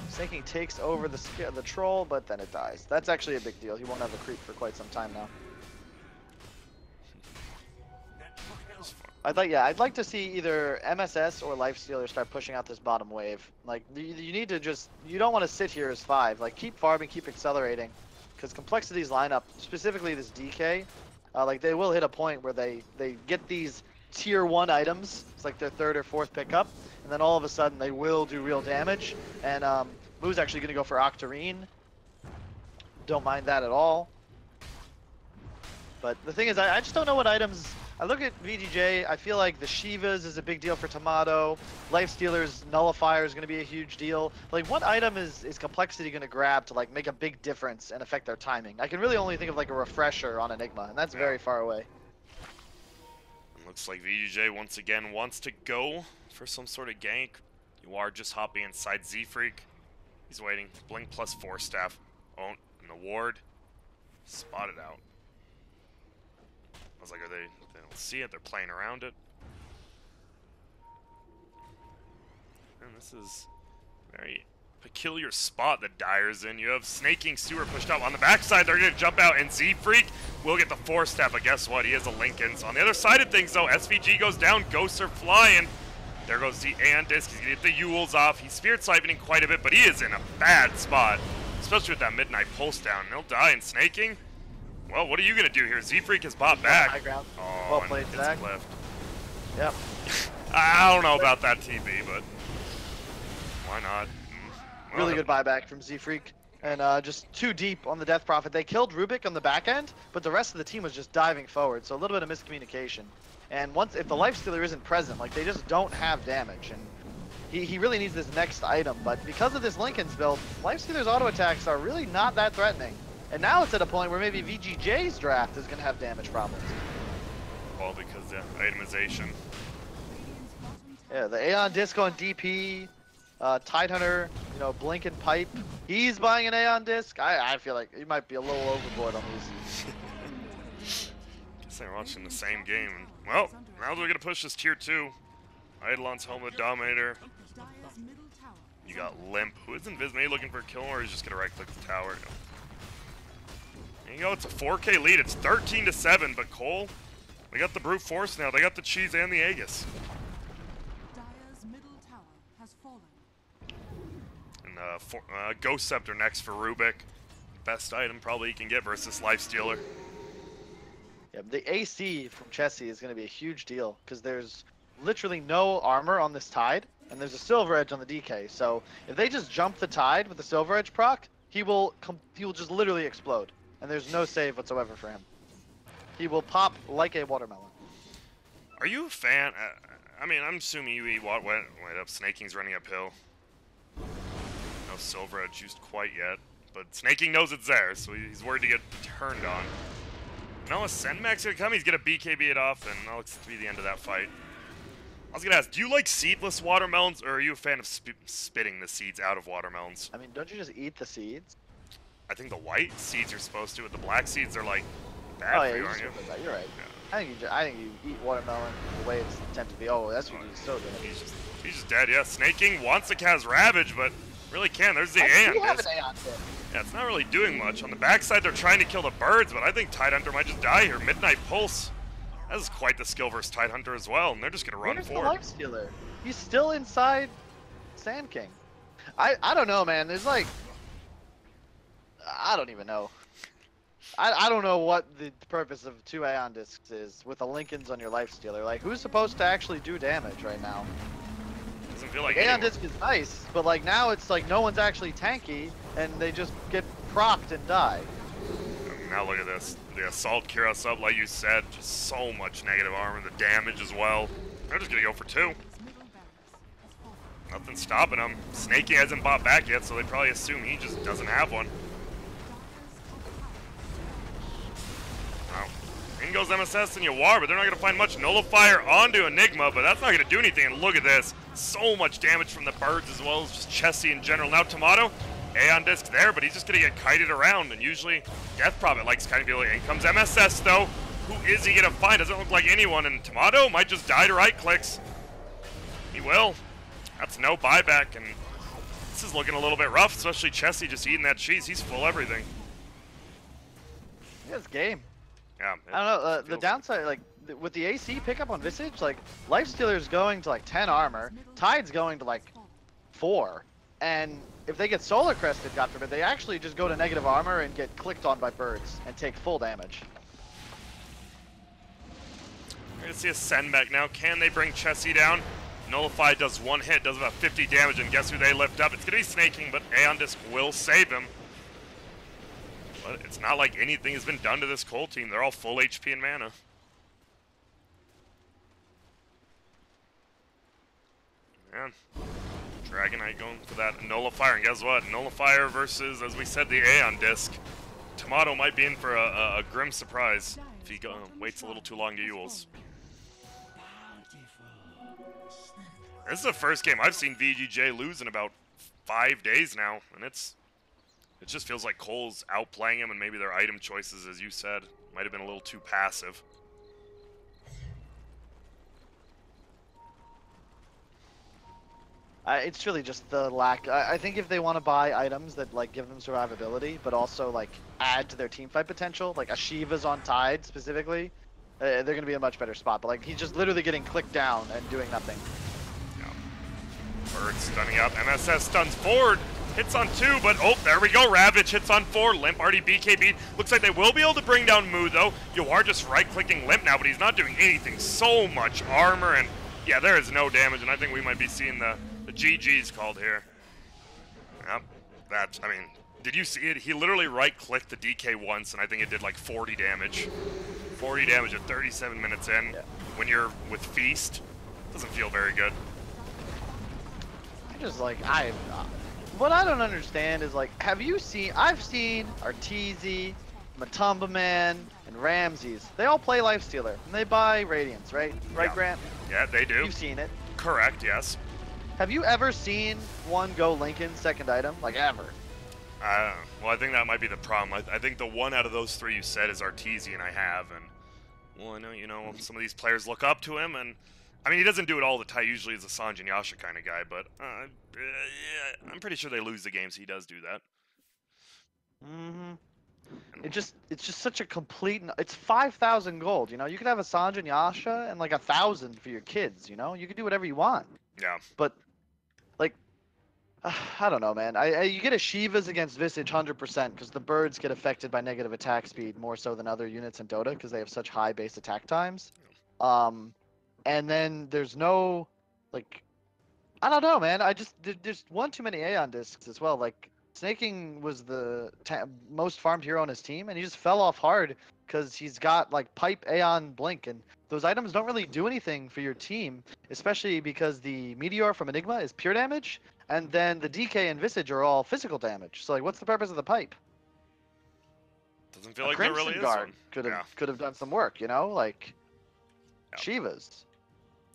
Snaking takes over the troll, but then it dies. That's actually a big deal. He won't have a creep for quite some time now. I'd like to see either MSS or Lifestealer start pushing out this bottom wave. Like, you need to just, you don't want to sit here as 5. Like, keep farming, keep accelerating, because Complexity's lineup, specifically this DK, like, they will hit a point where they get these tier 1 items. It's like their 3rd or 4th pickup, and then all of a sudden they will do real damage. And Moo's actually going to go for Octarine. Don't mind that at all. But the thing is, I just don't know what items. I look at VGJ, I feel like the Shivas is a big deal for Tomato. Lifestealer's Nullifier is going to be a huge deal. Like, what item is Complexity going to grab to, like, make a big difference and affect their timing? I can really only think of, like, a Refresher on Enigma, and that's very far away. Looks like VGJ once again wants to go for some sort of gank. You are just hopping inside Z-Freak. He's waiting. Blink plus 4 staff. Oh, in the ward. Spotted out. I was like, they don't see it, they're playing around it. And this is a very peculiar spot that Dire's in. You have Snaking Sewer pushed up. On the backside, they're going to jump out, and Z-Freak will get the 4-step, but guess what? He has a Lincoln. So on the other side of things, though, SVG goes down, Ghosts are flying. There goes the Aeon Disc. He's going to get the Yules off. He's Spirit Siphoning quite a bit, but he is in a bad spot, especially with that Midnight Pulse down. He'll die in Snaking. Well, what are you going to do here? Z-Freak has bought back. High ground. Oh, Well played, it's Zach. clipped. Yep. I don't know about that TB, but why not? Well, Really good buyback from Z-Freak. And just too deep on the Death Prophet. They killed Rubik on the back end, but the rest of the team was just diving forward, so a little bit of miscommunication. And if the Lifestealer isn't present, like, they just don't have damage. And he really needs this next item, but because of this Lincoln's build, Lifestealer's auto attacks are really not that threatening. And now it's at a point where maybe VGJ's draft is going to have damage problems. Well, because the itemization. Yeah, the Aeon Disc on DP, Tidehunter, you know, Blink and Pipe. He's buying an Aeon Disc. I feel like he might be a little overboard on these. Guess they're watching the same game. And, well, now they're going to push this tier 2. Eidolon's Helmet Dominator. You got Limp, who is invisible. Looking for a kill, or he's just going to right-click the tower. No. There you go, it's a 4K lead. It's 13-7, but Cole, they got the brute force now. They got the cheese and the Aegis. Dire's middle tower has fallen. And Ghost Scepter next for Rubik. best item probably you can get versus Lifestealer. Yeah, the AC from Chessie is going to be a huge deal because there's literally no armor on this Tide, and there's a Silver Edge on the DK. So if they just jump the Tide with the Silver Edge proc, he will just literally explode, and there's no save whatsoever for him. He will pop like a watermelon. Are you a fan? I mean, I'm assuming you eat what went up. Snaking's running uphill. No Silver Edge used quite yet, but Snaking knows it's there, so he's worried to get turned on. No, a Senmax gonna come. He's gonna BKB it off, and that looks to be the end of that fight. I was gonna ask, do you like seedless watermelons, or are you a fan of spitting the seeds out of watermelons? I mean, don't you just eat the seeds? I think the white seeds you're supposed to, but the black seeds are like Oh bad yeah, for you, aren't you? you're right. Yeah. I think you eat watermelon the way it's intended to be. Oh, that's what he's so good. He's just dead. Yeah, Snaking wants to cast Ravage, but really can't. There's the I Aeon do have an Disc. Aeon Disc. Yeah, it's not really doing much. On the backside, they're trying to kill the birds, but I think Tidehunter might just die here. Midnight Pulse. That is quite the skill versus Tidehunter as well, and they're just gonna run Where's forward. the Lifestealer? He's still inside Sand King. I don't know, man. There's like, I don't even know. I don't know what the purpose of 2 Aeon Discs is with the Lincolns on your Lifestealer. Like, who's supposed to actually do damage right now? Doesn't feel like Aeon anyone. Disc is nice, but like now it's like no one's actually tanky, and they just get procced and die. Now look at this. The Assault cure us up, like you said. Just so much negative armor. The damage as well. They're just gonna go for 2. Nothing stopping him. Snaky hasn't bought back yet, so they probably assume he just doesn't have one. In goes MSS and Yawar, but they're not going to find much. Nullifier onto Enigma, but that's not going to do anything. And look at this. So much damage from the birds as well as just Chessie in general. Now Tomato, Aeon Disc there, but he's just going to get kited around. And usually Death Prophet likes kiting people. In comes MSS though. Who is he going to find? Doesn't look like anyone. And Tomato might just die to right clicks. He will. That's no buyback. And this is looking a little bit rough, especially Chessie just eating that cheese. He's full everything. Yeah, it's game. Yeah, I don't know, the downside, like, with the AC pickup on Visage, like, Lifestealer's going to, like, 10 armor, Tide's going to, like, 4, and if they get Solar Crested, God forbid, they actually just go to negative armor and get clicked on by birds and take full damage. We're going to see a send back now. Can they bring Chessie down? Nullify does 1 hit, does about 50 damage, and guess who they lift up? It's going to be Snaking, but Aeon Disc will save him. But it's not like anything has been done to this Cole team. They're all full HP and mana. Man, Dragonite going for that Nullifier, and guess what? Nullifier versus, as we said, the Aeon Disc. Tomato might be in for a grim surprise if he waits a little too long to Yules. This is the first game I've seen VGJ lose in about 5 days now, and it just feels like Cole's outplaying him, and maybe their item choices, as you said, might have been a little too passive. It's really just the lack. I think if they want to buy items that like give them survivability, but also like add to their teamfight potential, like Ashiva's on Tide specifically, they're gonna be in a much better spot. But like he's just literally getting clicked down and doing nothing. Yeah. Bird stunning up. MSS stuns forward. Hits on 2, but oh, there we go. Ravage hits on 4. Limp already BKB'd. Looks like they will be able to bring down Moo, though. You are just right-clicking Limp now, but he's not doing anything. So much armor, and yeah, there is no damage, and I think we might be seeing the GG's called here. Yep. That, I mean, did you see it? He literally right-clicked the DK once, and I think it did like 40 damage. 40 damage at 37 minutes in. Yeah. When you're with Feast, doesn't feel very good. I just like, what I don't understand is like, I've seen Arteezy, Matumba Man, and Ramses. They all play Lifestealer, and they buy Radiance, right? Right, Yeah. Grant? Yeah, they do. You've seen it. Correct, yes. Have you ever seen one go Lincoln second item? Like, ever? Well, I think that might be the problem. I think the one out of those 3 you said is Arteezy, and I have, and well, I know, you know, some of these players look up to him, and I mean, he doesn't do it all the time. Usually he's a Sanj and Yasha kind of guy, but yeah, I'm pretty sure they lose the games he does do that. It's just such a complete. It's 5,000 gold. You know, you could have a Sanj and Yasha and like 1,000 for your kids. You know, you could do whatever you want. Yeah. But like, I don't know, man. You get a Shivas against Visage 100% because the birds get affected by negative attack speed more so than other units in Dota because they have such high base attack times. Um, and then there's no like I don't know, man. There's one too many Aeon discs as well. Like Snaking was the most farmed hero on his team, and he just fell off hard because he's got like Pipe, Aeon, Blink, and those items don't really do anything for your team, especially because the Meteor from Enigma is pure damage, and then the DK and Visage are all physical damage. So like, what's the purpose of the Pipe? Doesn't feel A like there Crimson really is Guard one. could have done some work, you know, like Yeah. Shivas.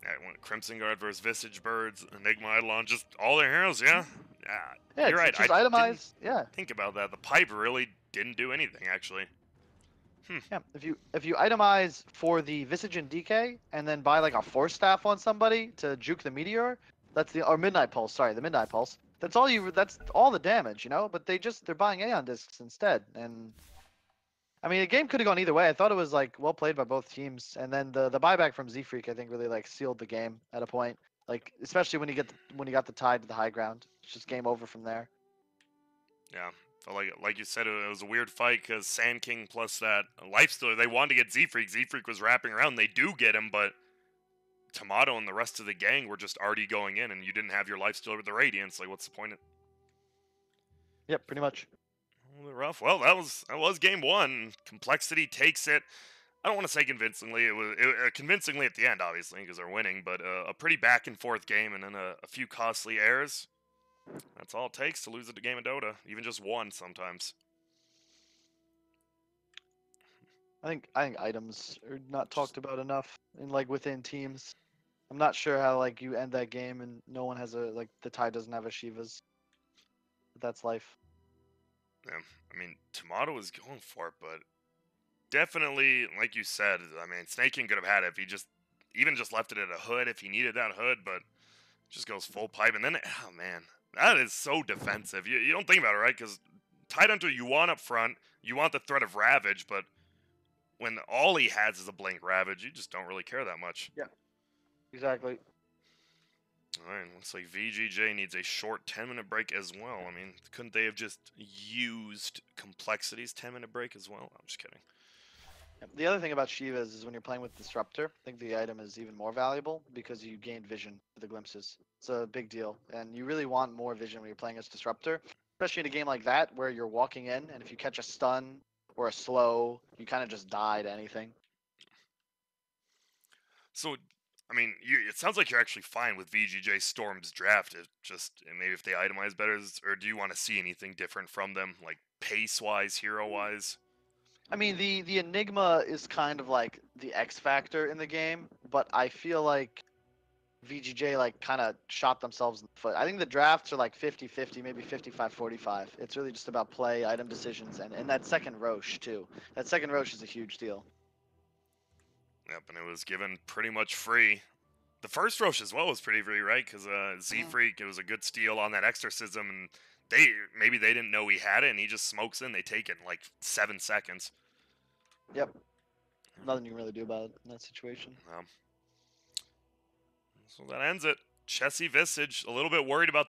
Yeah, Crimson Guard versus Visage Birds, Enigma Eidolon, just all their heroes, yeah. Yeah, You're right. it's just I didn't itemized. Yeah. think about that. The pipe really didn't do anything, actually. Yeah, if you itemize for the Visage and DK and then buy like a Force Staff on somebody to juke the Meteor, that's the or Midnight Pulse. Sorry, the Midnight Pulse. That's all you. That's all the damage, you know. But they're buying Aeon discs instead, and I mean the game could have gone either way. I thought it was like well played by both teams, and then the buyback from Z Freak I think really like sealed the game at a point. Like especially when when you got the tide to the high ground, it's just game over from there. Yeah. Felt like you said, it was a weird fight because Sand King plus that Lifestealer, they wanted to get Z Freak. Z Freak was wrapping around. They do get him, but Tomato and the rest of the gang were just already going in, and you didn't have your Lifestealer with the Radiance. Like, what's the point? Yep, pretty much. A little bit rough. Well, that was game one. compLexity takes it. I don't want to say convincingly. It was convincingly at the end, obviously, because they're winning, but a pretty back and forth game, and then a few costly errors. That's all it takes to lose a game of Dota, even just one sometimes. I think items are not talked about enough in like within teams. I'm not sure how like you end that game and no one has a like the Tide doesn't have a Shivas. But that's life. Yeah, I mean, Tomato was going for it, but definitely, like you said, I mean, Snaking could have had it if he even just left it at a hood if he needed that hood, but just goes full pipe, and then, oh man, that is so defensive. You don't think about it, right? Because Tidehunter you want up front, you want the threat of Ravage, but when all he has is a Blink Ravage, you just don't really care that much. Yeah, exactly. Alright, looks like VGJ needs a short 10-minute break as well. I mean, couldn't they have just used compLexity's 10-minute break as well? I'm just kidding. The other thing about Shivas is when you're playing with Disruptor, I think the item is even more valuable because you gain vision for the glimpses. It's a big deal, and you really want more vision when you're playing as Disruptor, especially in a game like that where you're walking in, and if you catch a stun or a slow, you kind of just die to anything. So, I mean, it sounds like you're actually fine with VGJ.Storm's draft. Maybe if they itemize better, or do you want to see anything different from them, like pace-wise, hero-wise? I mean, the Enigma is kind of like the X factor in the game, but I feel like VGJ like kind of shot themselves in the foot. I think the drafts are like 50-50, maybe 55-45. It's really just about play, item decisions, and that second Roche too. That second Roche is a huge deal. Yep, and it was given pretty much free. The first Roche as well was pretty free, right? Because Z Freak, it was a good steal on that exorcism, and maybe they didn't know he had it, and he just smokes in. They take it in like 7 seconds. Yep. Nothing you can really do about it in that situation. So that ends it. Chessy Visage, a little bit worried about